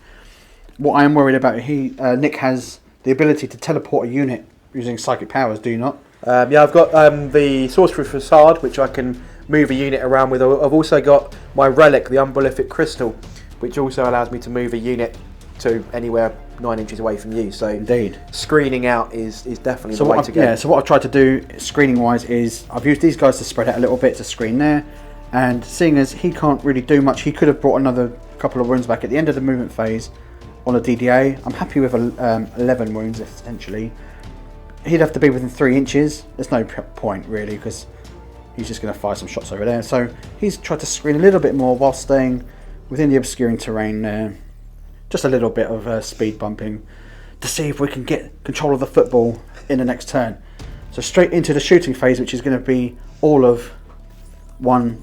What I am worried about, Nick has the ability to teleport a unit using psychic powers, do you not? Yeah, I've got the Sorcerer Facade, which I can move a unit around with. I've also got my relic, the Umbolific Crystal, which also allows me to move a unit to anywhere 9 inches away from you. So indeed, screening out is definitely the way to go. Yeah, so what I've tried to do screening wise is I've used these guys to spread out a little bit to screen there, and seeing as he can't really do much, he could have brought another couple of wounds back at the end of the movement phase on a DDA. I'm happy with 11 wounds essentially. He'd have to be within 3 inches. There's no point really because he's just going to fire some shots over there. So he's tried to screen a little bit more while staying within the obscuring terrain there. Just a little bit of speed bumping to see if we can get control of the football in the next turn. So straight into the shooting phase, which is going to be all of 1,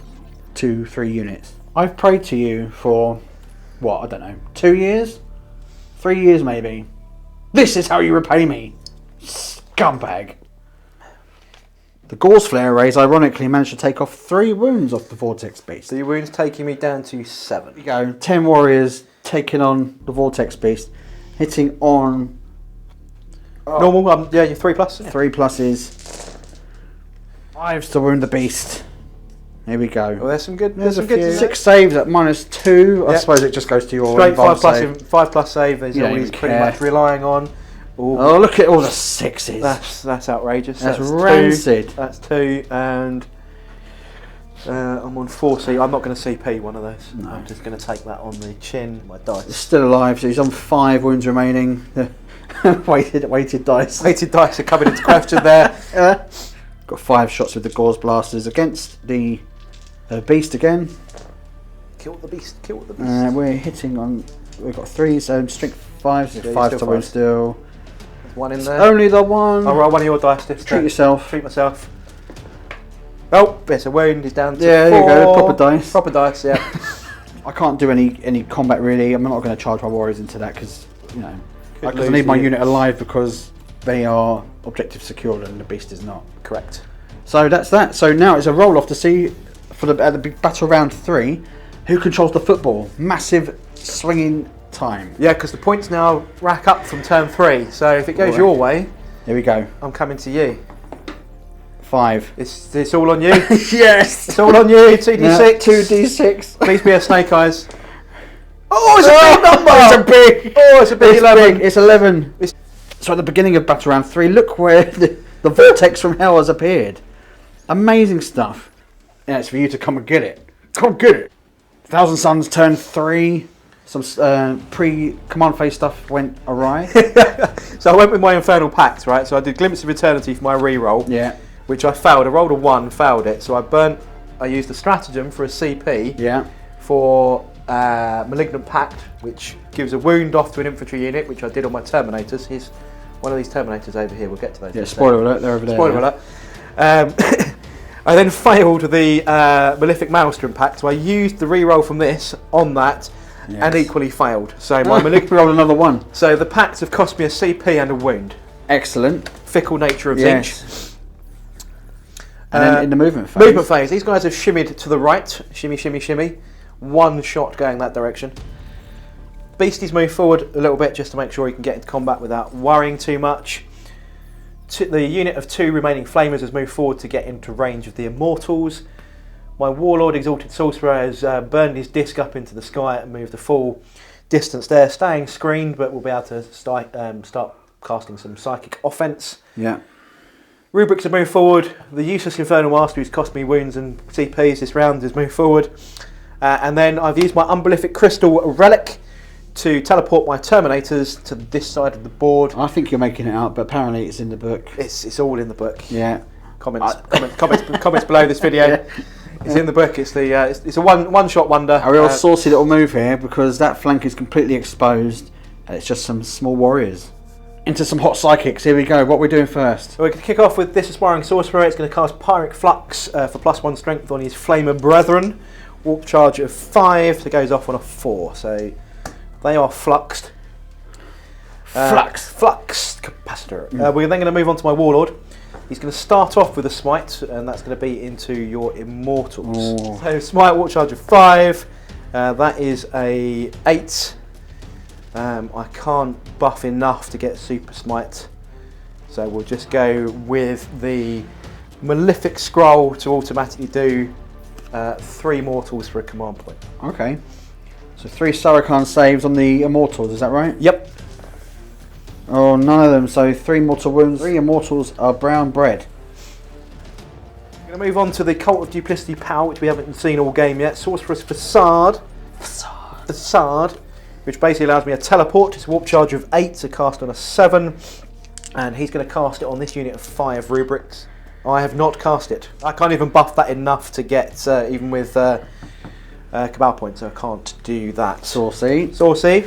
2, 3 units. I've prayed to you for, what, I don't know, 2 years? 3 years maybe. This is how you repay me, scumbag. The Gauze Flare Rays ironically managed to take off 3 wounds off the Vortex Beast. 3 wounds taking me down to 7. There you go, 10 warriors taking on the Vortex Beast, hitting on normal. Yeah, you're 3 plus. Yeah. 3 pluses. 5s to wound the beast. Here we go. Well, there's some good. There's some a few. good. 6 saves at -2. I Yep. suppose it just goes to your Straight involved 5 plus. save. 5 plus save is You all don't he's even pretty care. much relying on. Ooh. Oh, look at all the 6s. That's outrageous. That's rancid. That's 2, and I'm on 4 C. I'm not going to CP one of those. No. I'm just going to take that on the chin, my dice. He's still alive, so he's on 5 wounds remaining. weighted dice. Weighted dice are coming into question there. Got 5 shots with the Gauze Blasters against the Beast again. Kill the beast, kill the beast. We're hitting on... We've got 3, so strength 5, so 5 to wound still. There's one in there. Only the one. I'll roll one of your dice. Treat yourself. Treat myself. Oh, there's a wound. He's down to 4. There you go. Proper dice. Proper dice, yeah. I can't do any combat really. I'm not going to charge my warriors into that because, you know, I lose need my you. unit alive because they are objective secured and the Beast is not. Correct. So that's that. So now it's a roll off to see for at the big battle round 3 who controls the football. Massive swinging time. Yeah, because the points now rack up from turn 3. So if it goes your way, here we go. I'm coming to you. 5. It's all on you. Yes. It's all on you. 2d6. Yeah, 2d6. Please be a snake eyes. Oh, it's a big number. It's a big. Oh, it's a big 11. Big. It's 11. So at the beginning of battle round 3, look where the vortex from hell has appeared. Amazing stuff. Yeah, it's for you to come and get it. Come get it. Thousand Suns turn 3. Some pre-command phase stuff went awry. So I went with my Infernal Pact, right? So I did Glimpse of Eternity for my reroll. Yeah. Which I failed. I rolled a 1, failed it. So I used the stratagem for a CP. Yeah. For Malignant Pact, which gives a wound off to an infantry unit, which I did on my Terminators. Here's one of these Terminators over here. We'll get to those. Yeah, spoiler alert, they're over there. Spoiler alert. I then failed the Malefic Maelstrom Pact, so I used the reroll from this on that, and equally failed. So my Malignant rolled another 1. So the pacts have cost me a CP and a wound. Excellent. Fickle nature of Zinch. And then in the movement phase. Movement phase. These guys have shimmied to the right. Shimmy, shimmy, shimmy. 1 shot going that direction. Beasties move forward a little bit just to make sure he can get into combat without worrying too much. The unit of 2 remaining Flamers has moved forward to get into range of the Immortals. My Warlord Exalted Sorcerer has burned his disc up into the sky and moved the full distance there, staying screened, but we'll be able to start casting some psychic offense. Yeah. Rubrics have moved forward. The useless Infernal Master, who's cost me wounds and CPs this round, has moved forward. And then I've used my Unbelific Crystal Relic to teleport my Terminators to this side of the board. I think you're making it out, but apparently it's in the book. It's all in the book. Yeah. Comments below this video. Yeah. It's in the book. It's a one shot wonder. A real saucy little move here because that flank is completely exposed. And it's just some small warriors. Into some hot psychics. Here we go. What are we doing first? We're going to kick off with this Aspiring Sorcerer. It's going to cast Pyric Flux for +1 strength on his Flamer Brethren. Warp charge of 5. So it goes off on a 4. So they are fluxed. Flux capacitor. We're then going to move on to my Warlord. He's going to start off with a smite, and that's going to be into your Immortals. Ooh. So smite, warp charge of 5. That is a 8. I can't buff enough to get super smite, so we'll just go with the Malefic Scroll to automatically do 3 mortals for a command point. Okay. So 3 Sarikhan saves on the Immortals, is that right? Yep. Oh, none of them. So 3 mortal wounds. 3 Immortals are brown bread. We're going to move on to the Cult of Duplicity Power, which we haven't seen all game yet. Sorcerer's Facade. Facade. Which basically allows me a teleport. It's a warp charge of 8 to cast on a 7. And he's going to cast it on this unit of 5 rubrics. I have not cast it. I can't even buff that enough to get, even with Cabal points, so I can't do that. Saucy.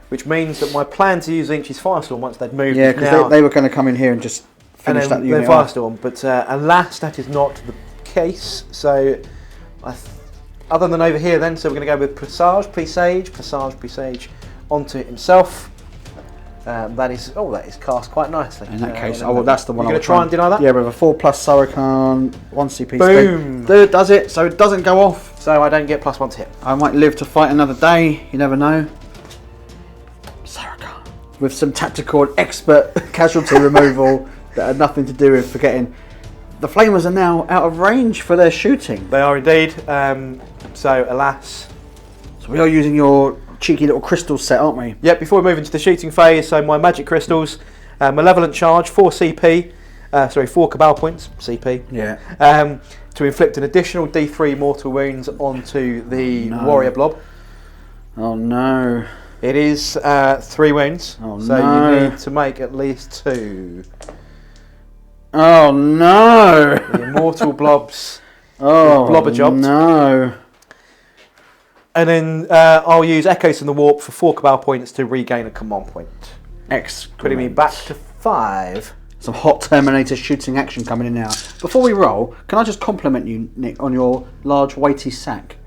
Which means that my plan to use Zinch's Firestorm once they'd moved. Yeah, because they were going to come in here and just finish that unit off. Firestorm. But alas, that is not the case. So, other than over here then, so we're going to go with Presage onto himself. That is cast quite nicely. In that case, that's the one. You're going to try and deny that? Yeah, with a 4+ Sarikhan, 1 CP. Boom! Dude, does it, so it doesn't go off. So I don't get +1 to hit. I might live to fight another day, you never know. Sarikhan. With some tactical and expert casualty removal that had nothing to do with forgetting. The Flamers are now out of range for their shooting. They are indeed. So alas. So we are using your cheeky little crystal set, aren't we? Yep, before we move into the shooting phase, so my magic crystals, Malevolent Charge, 4 CP, 4 Cabal points, CP. Yeah. To inflict an additional D3 mortal wounds onto the warrior blob. Oh no. It is 3 wounds, Oh, so no. you need to make at least 2. Oh no. The immortal blobs. Oh Blobber jobbed. no. And then I'll use Echoes from the Warp for 4 Cabal points to regain a command point. Excellent. Putting me back to 5. Some hot Terminator shooting action coming in now. Before we roll, can I just compliment you, Nick, on your large weighty sack?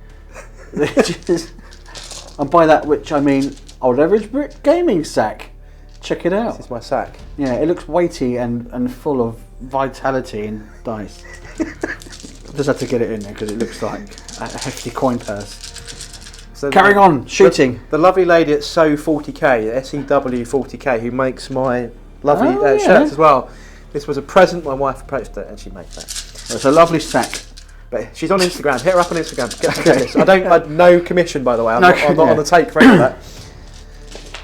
And by that which I mean Old Average Brit Gaming sack. Check it out. This is my sack. Yeah, it looks weighty and full of vitality and dice. Just had to get it in there because it looks like a hefty coin purse. So Carrying on, shooting. The lovely lady at SEW 40k, SEW 40k, who makes my lovely Oh, yeah. shirts as well. This was a present my wife approached her and she made that. It's a lovely sack. But she's on Instagram. Hit her up on Instagram. Get some tickets. I no commission, by the way. I'm No, not yeah. on the take for any of that.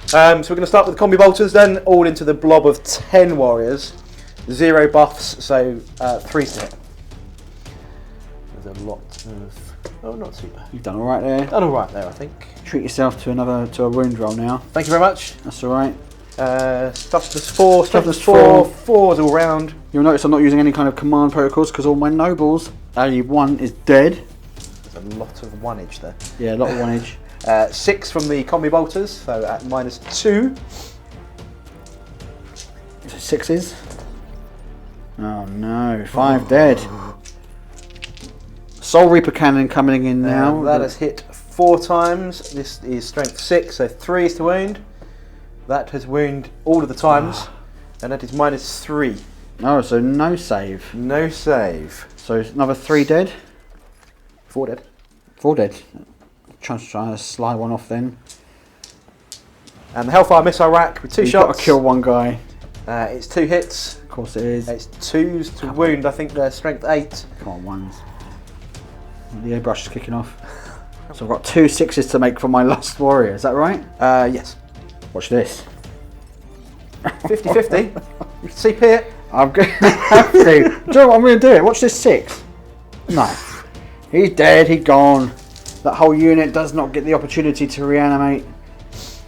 So we're going to start with the combi bolters then, all into the blob of 10 warriors. 0 buffs, so 3 to hit. There's a lot of... Oh, not too bad. You've done all right there. Done all right there, I think. Treat yourself to a wound roll now. Thank you very much. That's all right. Toughness 4, Toughness 4, 4s all round. You'll notice I'm not using any kind of command protocols because all my nobles, only one is dead. There's a lot of 1-inch there. Yeah, a lot of 1-inch. 6 from the combi bolters, so at -2. So 6s. Oh no, 5 dead. Soul Reaper Cannon coming in now. That has hit 4 times. This is strength 6, so 3 is to wound. That has wound all of the times, and that is -3. Oh, so no save. No save. So another 3 dead. 4 dead. 4 dead. Trying to slide one off then. And the Hellfire Missile Rack with 2 You've shots. got to kill one guy. It's 2 hits. Of course it is. It's 2s to wound. I think they're strength 8. Come on, ones. The airbrush is kicking off. So I've got 2 6s to make for my last warrior. Is that right? Yes. Watch this. 50-50. You can CP it. I'm going to have to. Do you know what I'm going to do? Watch this 6. No. He's dead. He's gone. That whole unit does not get the opportunity to reanimate.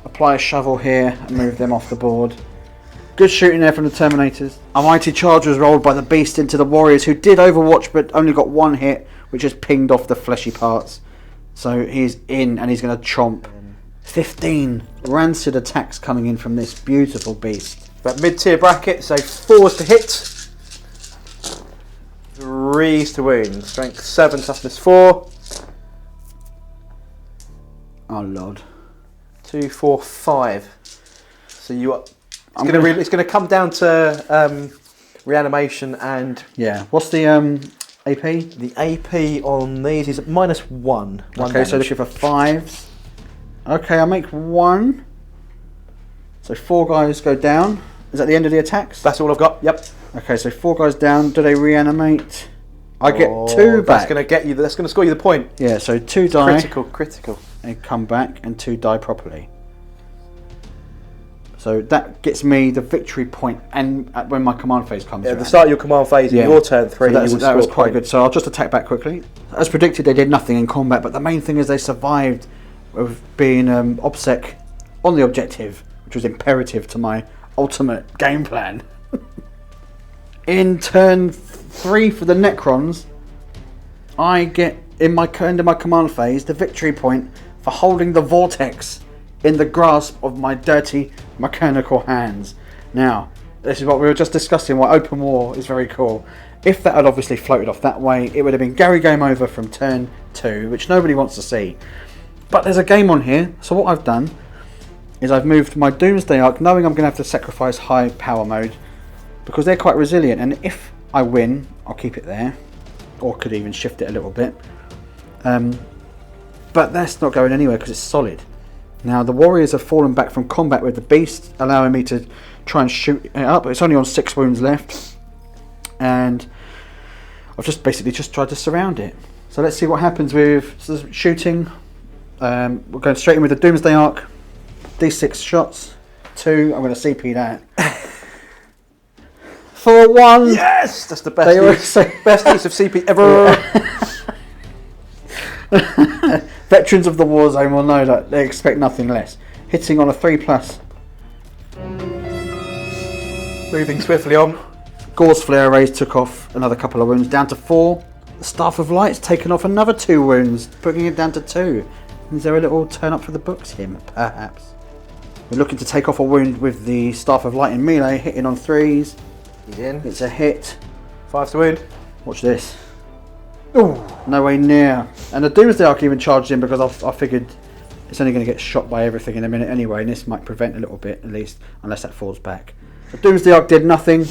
Apply a shovel here and move them off the board. Good shooting there from the Terminators. A mighty charge was rolled by the beast into the warriors, who did overwatch but only got 1 hit, which has pinged off the fleshy parts. So he's in and he's going to chomp. 15 rancid attacks coming in from this beautiful beast. But mid-tier bracket, so 4s to hit. 3s to wound. Strength 7, toughness 4. Oh lord. 2, 4, 5. So you are... It's going to come down to reanimation and... Yeah. What's the AP? The AP on these is -1. Okay, so looking for 5s. Okay, I make 1. So 4 guys go down. Is that the end of the attacks? That's all I've got. Yep. Okay, so 4 guys down. Do they reanimate? I get 2 back. That's going to get you. That's going to score you the point. Yeah, so 2 die. Critical. They come back and 2 die properly. So that gets me the victory point, and when my command phase comes At around. the start of your command phase, in your turn 3, So that was quite good. So I'll just attack back quickly. As predicted, they did nothing in combat, but the main thing is they survived with being OBSEC on the objective, which was imperative to my ultimate game plan. In turn 3 for the Necrons, I get in my end of my command phase the victory point for holding the vortex in the grasp of my dirty mechanical hands. Now, this is what we were just discussing, why open war is very cool. If that had obviously floated off that way, it would have been Gary game over from turn 2, which nobody wants to see. But there's a game on here, so what I've done is I've moved my Doomsday Ark, knowing I'm going to have to sacrifice high power mode, because they're quite resilient, and if I win, I'll keep it there, or could even shift it a little bit. But that's not going anywhere because it's solid. Now the warriors have fallen back from combat with the beast, allowing me to try and shoot it up. It's only on 6 wounds left, and I've just basically tried to surround it. So let's see what happens with shooting. We're going straight in with the Doomsday Arc. D6 shots. 2. I'm going to CP that. For 1. Yes! That's the They always best say- best use of CP ever. Veterans of the Warzone will know that they expect nothing less. Hitting on a 3+. Moving swiftly on. Gore's Flare Rays took off another couple of wounds, down to 4. The Staff of Light's taken off another 2 wounds, bringing it down to 2. Is there a little turn up for the books here, perhaps? We're looking to take off a wound with the Staff of Light in melee, hitting on 3s. He's in. It's a hit. 5 to wound. Watch this. Ooh, no way near. And the Doomsday Arc even charged in because I figured it's only going to get shot by everything in a minute anyway, and this might prevent a little bit at least, unless that falls back. The Doomsday Arc did nothing,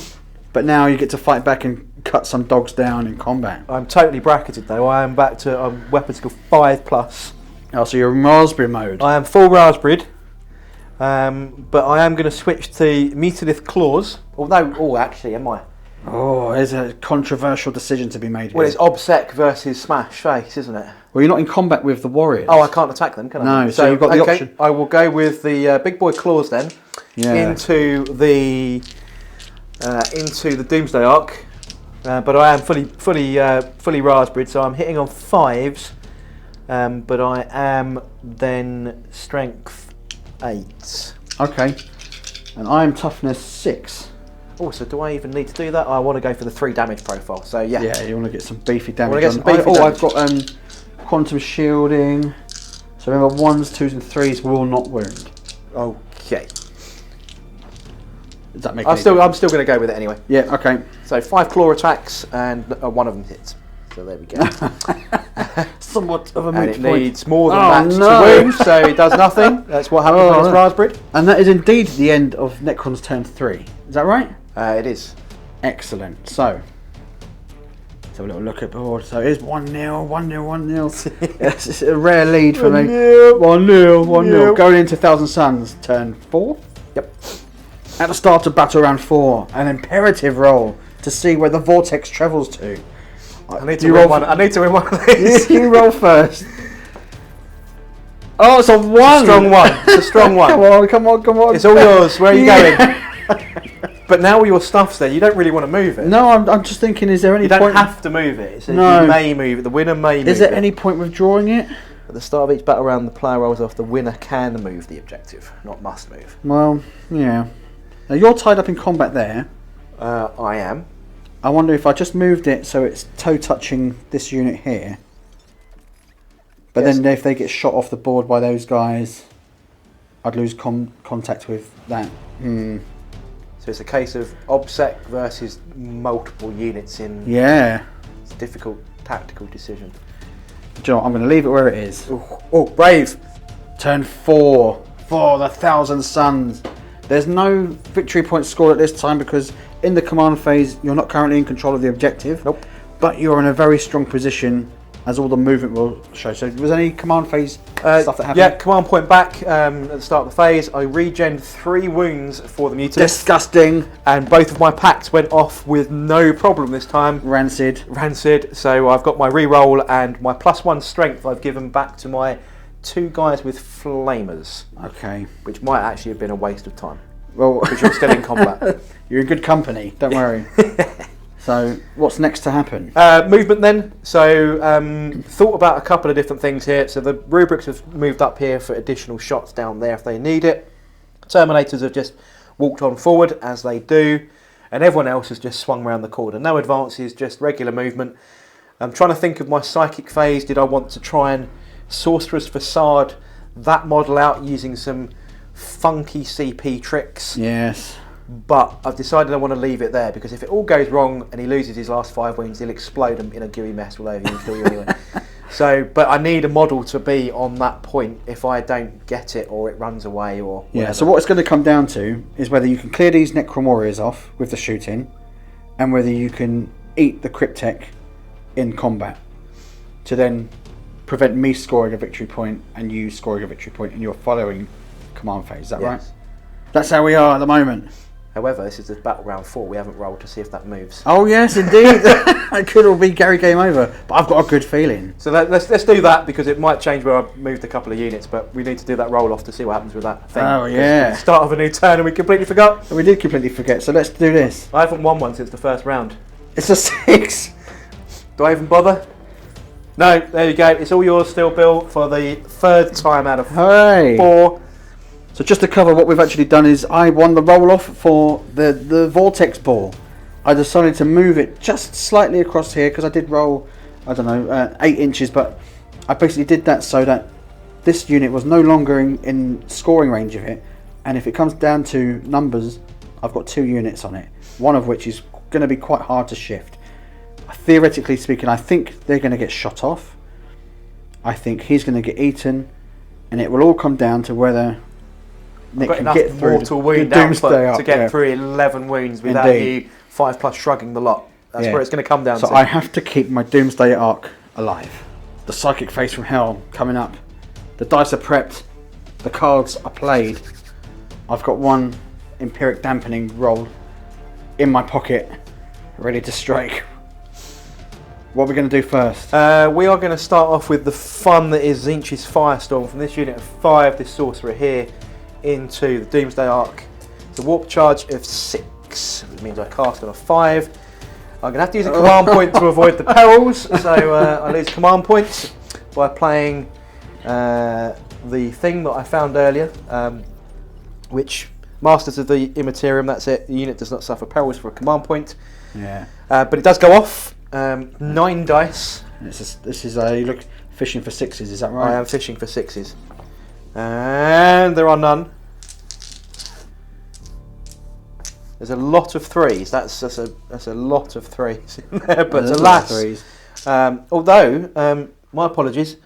but now you get to fight back and cut some dogs down in combat. I'm totally bracketed though. I am back to weapon skill 5+. Oh, so you're in raspberry mode. I am full raspberry. But I am going to switch to Mutilith Claws. Although, actually, am I? Oh, there's a controversial decision to be made here. Well, it's Obsec versus Smash Face, isn't it? Well, you're not in combat with the warriors. Oh, I can't attack them, can I? No, so you've got the option. I will go with the big boy claws then into the Doomsday Arc. But I am fully raspberry, so I'm hitting on 5s. But I am then strength 8. Okay. And I am toughness 6. Oh, so do I even need to do that? I want to go for the 3 damage profile. So yeah. Yeah, you want to get some beefy damage. I wanna get some beefy I've got quantum shielding. So remember, 1s, 2s, and 3s will not wound. Okay. Does that make I'm any still difference? going to go with it anyway. Yeah. Okay. So 5 claw attacks and 1 of them hits. So there we go. Somewhat of a And moot it point. needs more than Oh, that no. to wound, so it does nothing. That's what happens when it's raspberry. And that is indeed the end of Necron's turn 3. Is that right? It is. Excellent. So, let's have a little look at board. So it is 1-0, 1-0, 1-0. Yes, it's a rare lead for me. 1-0, 1-0. Going into Thousand Suns, turn 4. Yep. At the start of battle round 4, an imperative roll to see where the vortex travels to. I need to win one. I need to win one of these. You roll first. Oh, it's a 1. Strong one. It's a strong one. Come on, come on, come on. It's all yours. Where are you going? But now all your stuff's there, you don't really want to move it. No, I'm just thinking, is there any You don't point? have to move it. It says No. you may move it. The winner may move it. Is there any point withdrawing it? At the start of each battle round, the player rolls off. The winner can move the objective, not must move. Well, yeah. Now you're tied up in combat there. I am. I wonder if I just moved it so it's toe touching this unit here. But Yes. then if they get shot off the board by those guys, I'd lose contact with that. So it's a case of OBSEC versus multiple units in. Yeah. It's a difficult tactical decision. Do you know what? I'm going to leave it where it is. Oh, brave! Turn 4 for the Thousand Suns. There's no victory point scored at this time because in the command phase you're not currently in control of the objective. Nope. But you're in a very strong position as all the movement will show. So was there any command phase stuff that happened? Yeah, command point back at the start of the phase. I regen 3 wounds for the mutant. Disgusting. And both of my packs went off with no problem this time. Rancid. So I've got my reroll and my +1 strength I've given back to my 2 guys with flamers. Okay. Which might actually have been a waste of time. Well, Because you're still in combat. you're in good company. Don't worry. So what's next to happen? Movement then. So thought about a couple of different things here. So the rubrics have moved up here for additional shots down there if they need it. Terminators have just walked on forward as they do. And everyone else has just swung around the corner. No advances, just regular movement. I'm trying to think of my psychic phase. Did I want to try and Sorcerer's Facade that model out using some funky CP tricks? Yes. But I've decided I want to leave it there because if it all goes wrong and he loses his last 5 wounds, he'll explode in a gooey mess all over you and kill you anyway. So, but I need a model to be on that point if I don't get it or it runs away or whatever. Yeah, so what it's going to come down to is whether you can clear these Necron Warriors off with the shooting and whether you can eat the Cryptek in combat to then prevent me scoring a victory point and you scoring a victory point in your following command phase. Is that right? That's how we are at the moment. However, this is the Battleground 4. We haven't rolled to see if that moves. Oh yes, indeed. It could all be Gary game over, but I've got a good feeling. So let's do that, because it might change where I've moved a couple of units, but we need to do that roll off to see what happens with that thing. Oh yeah. It's the start of a new turn and we completely forgot. We did completely forget, so let's do this. I haven't won one since the first round. It's a 6. Do I even bother? No, there you go. It's all yours still, Bill, for the third time out of Hooray! 4. So just to cover what we've actually done is I won the roll-off for the Vortex Ball. I decided to move it just slightly across here because I did roll, I don't know, 8 inches, but I basically did that so that this unit was no longer in scoring range of it, and if it comes down to numbers, I've got 2 units on it, one of which is going to be quite hard to shift. Theoretically speaking, I think they're going to get shot off. I think he's going to get eaten, and it will all come down to whether Nick can get through mortal wound the Doomsday output to get yeah. through 11 wounds without you 5+ shrugging the lot. That's where it's going to come down to. So I have to keep my Doomsday Arc alive. The Psychic Face from Hell coming up. The dice are prepped. The cards are played. I've got one Empiric Dampening roll in my pocket, ready to strike. What are we going to do first? We are going to start off with the fun that is Tzeentch's Firestorm from this unit of 5, this sorcerer here, into the Doomsday Arc. It's a warp charge of 6, which means I cast on a 5. I'm going to have to use a command point to avoid the perils, so I lose command points by playing the thing that I found earlier, which Masters of the Immaterium, that's it. The unit does not suffer perils for a command point. Yeah. But it does go off. 9 dice. This is a look fishing for 6s, is that right? I am fishing for 6s. And there are none. There's a lot of 3s. That's a lot of 3s in there. But alas, although my apologies,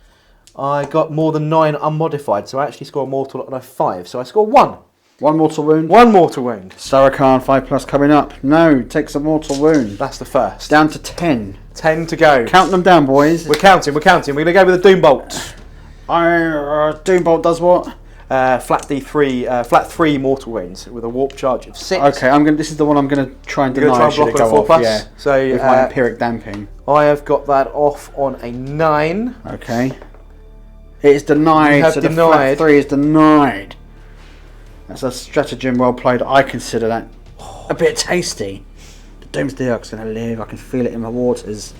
I got more than 9 unmodified, so I actually score a mortal on a 5. So I score 1. 1 mortal wound. 1 mortal wound. Sarikhan 5+ coming up. No, takes a mortal wound. That's the first. Down to 10. 10 to go. Count them down, boys. We're counting. We're going to go with the Doombolt. Doombolt does what? Flat 3 mortal wounds with a warp charge of 6. Okay, this is the one I'm gonna try and You're deny. gonna try and block on a 4+. Yeah. So with my Empiric Damping. I have got that off on a 9. Okay. It is denied. You have so denied. The flat 3 is denied. That's a stratagem well played. I consider that a bit tasty. The Doomsday Arc's gonna live. I can feel it in my waters.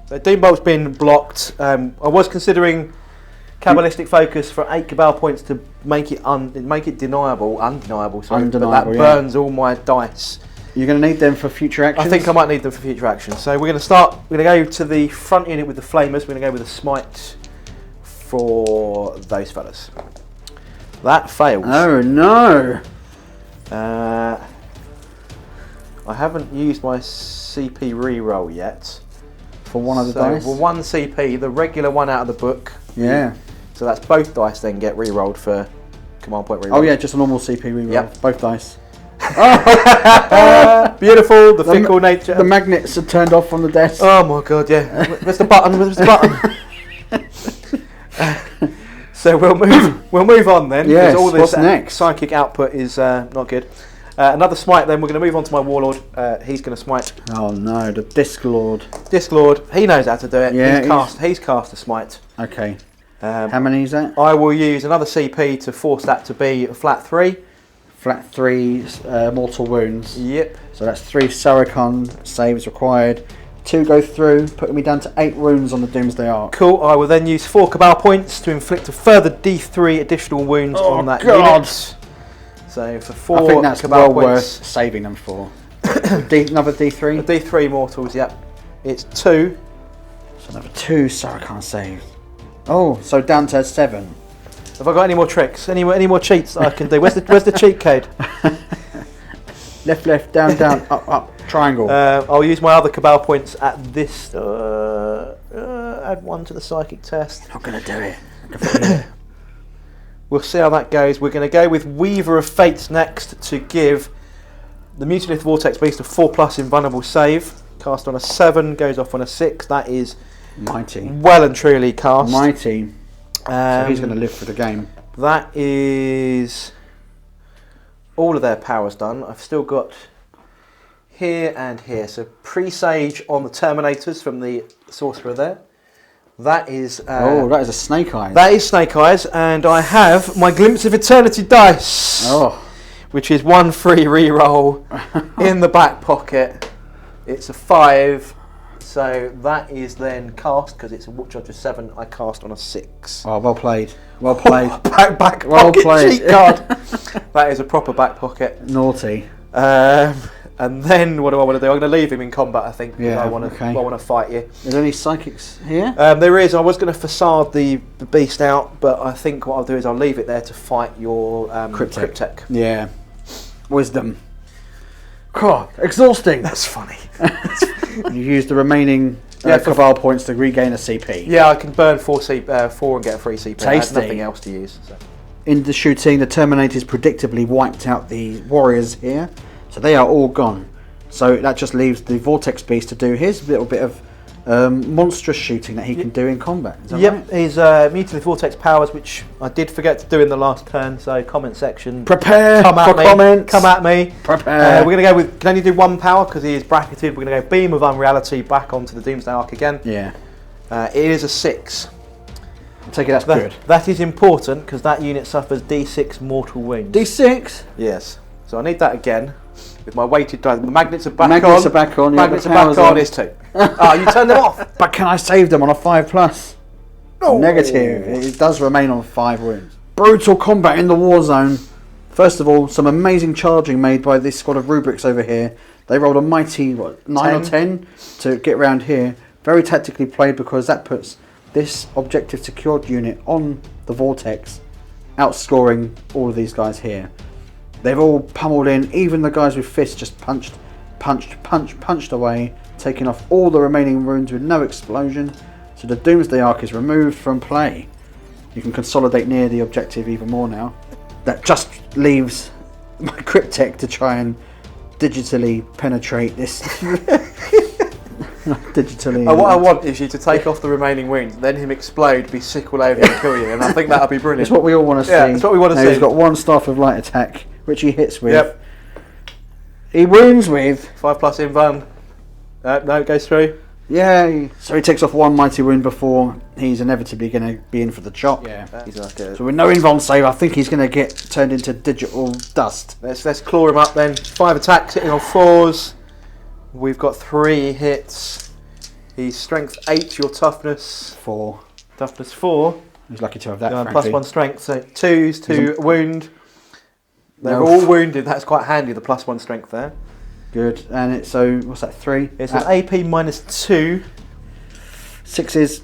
So Doombolt's been blocked. I was considering Kabbalistic Focus for 8 Cabal points to make it undeniable. Sorry, but that burns all my dice. You're going to need them for future actions? I think I might need them for future actions. So we're going to start. We're going to go to the front unit with the Flamers. We're going to go with a Smite for those fellas. That fails. Oh no! I haven't used my CP reroll yet. For one of the dice? For 1 CP, the regular one out of the book. Yeah. So that's both dice then get re-rolled for command point re-roll. Oh yeah, just a normal CP reroll. Yep. Both dice. Beautiful, the fickle nature. The magnets are turned off on the desk. Oh my god, yeah. Where's the button? Where's the button? So we'll move on then. Yes, all this what's next? Psychic output is not good. Another smite then. We're going to move on to my Warlord. He's going to smite. Oh no, the Disc Lord. Disc Lord, he knows how to do it. Yeah, he's cast a smite. Okay. How many is that? I will use another CP to force that to be a flat 3. Flat 3 mortal wounds. Yep. So that's 3 Sarikhan saves required. 2 go through, putting me down to 8 wounds on the Doomsday Arc. Cool. I will then use 4 Cabal points to inflict a further D3 additional wounds on that unit. So for 4 I think that's Cabal well points, worth saving them for. Another D3? A D3 mortals, yep. It's 2. So another 2 Sarikhan saves. Oh, so down to 7. Have I got any more tricks? Any more cheats that I can do? Where's the cheat code? Left, left, down, down, up, up, triangle. I'll use my other Cabal points at this. Add 1 to the psychic test. Not going to do it. I can feel it. We'll see how that goes. We're going to go with Weaver of Fates next to give the Mutilith Vortex Beast a 4+ invulnerable save. Cast on a 7, goes off on a 6. That is mighty. Well and truly cast. Mighty. So he's going to live for the game. That is all of their powers done. I've still got here and here. So presage on the Terminators from the Sorcerer there. That is... that is a Snake Eyes. That is Snake Eyes, and I have my Glimpse of Eternity dice, which is 1 free reroll in the back pocket. It's a 5, so that is then cast, because it's a Watchdodger 7, I cast on a 6. Oh, well played. Well played. back Well pocket played. cheat card. That is a proper back pocket. Naughty. And then what do I want to do? I'm going to leave him in combat, I think. Yeah, I want to fight you. Is there any psychics here? There is. I was going to facade the beast out, but I think what I'll do is I'll leave it there to fight your Cryptek. Yeah. Wisdom. God, exhausting. That's funny. You use the remaining Cabal points to regain a CP. Yeah, I can burn 4 and get a free CP. Tasty. I have nothing else to use. So. In the shooting, the Terminators predictably wiped out the warriors here. So they are all gone. So that just leaves the Vortex Beast to do his little bit of monstrous shooting that he can do in combat. Is that right? His mutilated Vortex powers, which I did forget to do in the last turn. So comment section. Prepare for comments. Come at me. Prepare. We're going to go with, can only do 1 power because he is bracketed. We're going to go Beam of Unreality back onto the Doomsday Arc again. Yeah. It is a 6. I take it that's good. That is important because that unit suffers D6 mortal wounds. D6? Yes. So I need that again. With my weighted dice. The magnets are back on. Magnets are back on. Magnets are back on. It's 2. Oh, you turned them off. But can I save them on a 5+? Oh. Negative. It does remain on 5 wounds. Brutal combat in the war zone. First of all, some amazing charging made by this squad of rubrics over here. They rolled a mighty 9 or 10 to get around here. Very tactically played because that puts this objective secured unit on the vortex, outscoring all of these guys here. They've all pummeled in, even the guys with fists just punched away, taking off all the remaining runes with no explosion. So the Doomsday Arc is removed from play. You can consolidate near the objective even more now. That just leaves my Cryptek to try and digitally penetrate this. Digitally. What I want is you to take off the remaining wounds, then him explode, be sick all over you and kill you, and I think that'll be brilliant. It's what we all want to see. Yeah, it's what we want to see. He's got 1 staff of light attack, which he hits with. Yep. He wounds with 5+ invuln. No, it goes through. Yeah. So he takes off 1 mighty wound before he's inevitably going to be in for the chop. Yeah. He's like a... So with no invuln save, I think he's going to get turned into digital dust. Let's claw him up then. 5 attacks, hitting on 4s. We've got 3 hits. He's strength 8, your toughness 4. Toughness 4. He's lucky to have that. Plus 1 strength, so 2s to wound. They're all wounded. That's quite handy. The plus 1 strength there. Good. And it's so what's that? 3. It's an AP -2. 6s.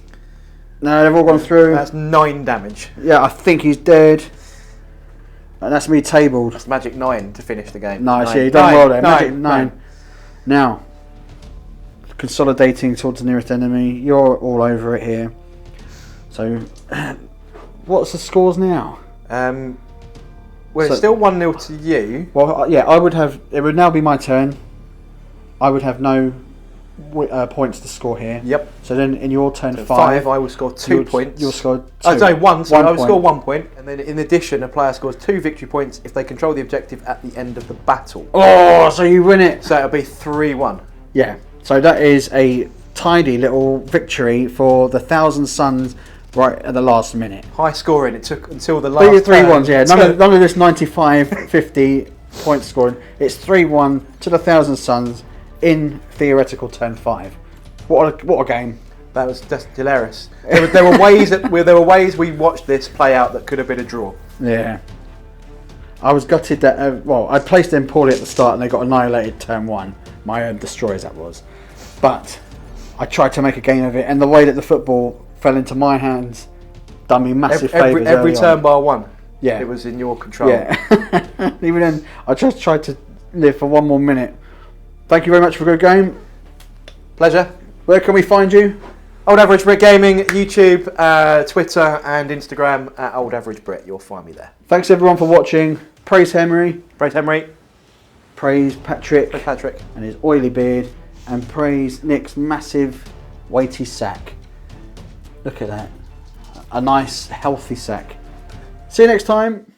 No, they've all gone through. That's 9 damage. Yeah, I think he's dead. And that's me tabled. That's magic 9 to finish the game. Nice. Yeah, you done well there. Magic 9. Now, consolidating towards the nearest enemy. You're all over it here. So, what's the scores now? Well, it's still 1-0 to you. Well, yeah, I would have. It would now be my turn. I would have no points to score here. Yep. So then, in your turn, So 5. I will score 2 points. You'll score 2. Oh, sorry, 1. So 1 I will point. score 1 point, and then in addition, a player scores 2 victory points if they control the objective at the end of the battle. Oh, so you win it. So it'll be 3-1. Yeah. So that is a tidy little victory for the 1,000 Suns right at the last minute. High scoring. It took until the But last. 3-1s, yeah. None of this 95-50 point scoring. It's 3-1 to the 1,000 Suns in theoretical turn 5. What a game! That was just hilarious. There were ways we watched this play out that could have been a draw. Yeah. I was gutted that. I placed them poorly at the start and they got annihilated turn 1. My own destroyers that was. But I tried to make a game of it, and the way that the football fell into my hands done me massive favours. Every turn bar 1. Yeah. It was in your control. Yeah. Even then, I just tried to live for 1 more minute. Thank you very much for a good game. Pleasure. Where can we find you? Old Average Brit Gaming, YouTube, Twitter and Instagram at Old Average Brit. You'll find me there. Thanks everyone for watching. Praise Henry. Praise Henry. Praise Patrick. Praise Patrick. And his oily beard. And praise Nick's massive weighty sack. Look at that. A nice healthy sack. See you next time.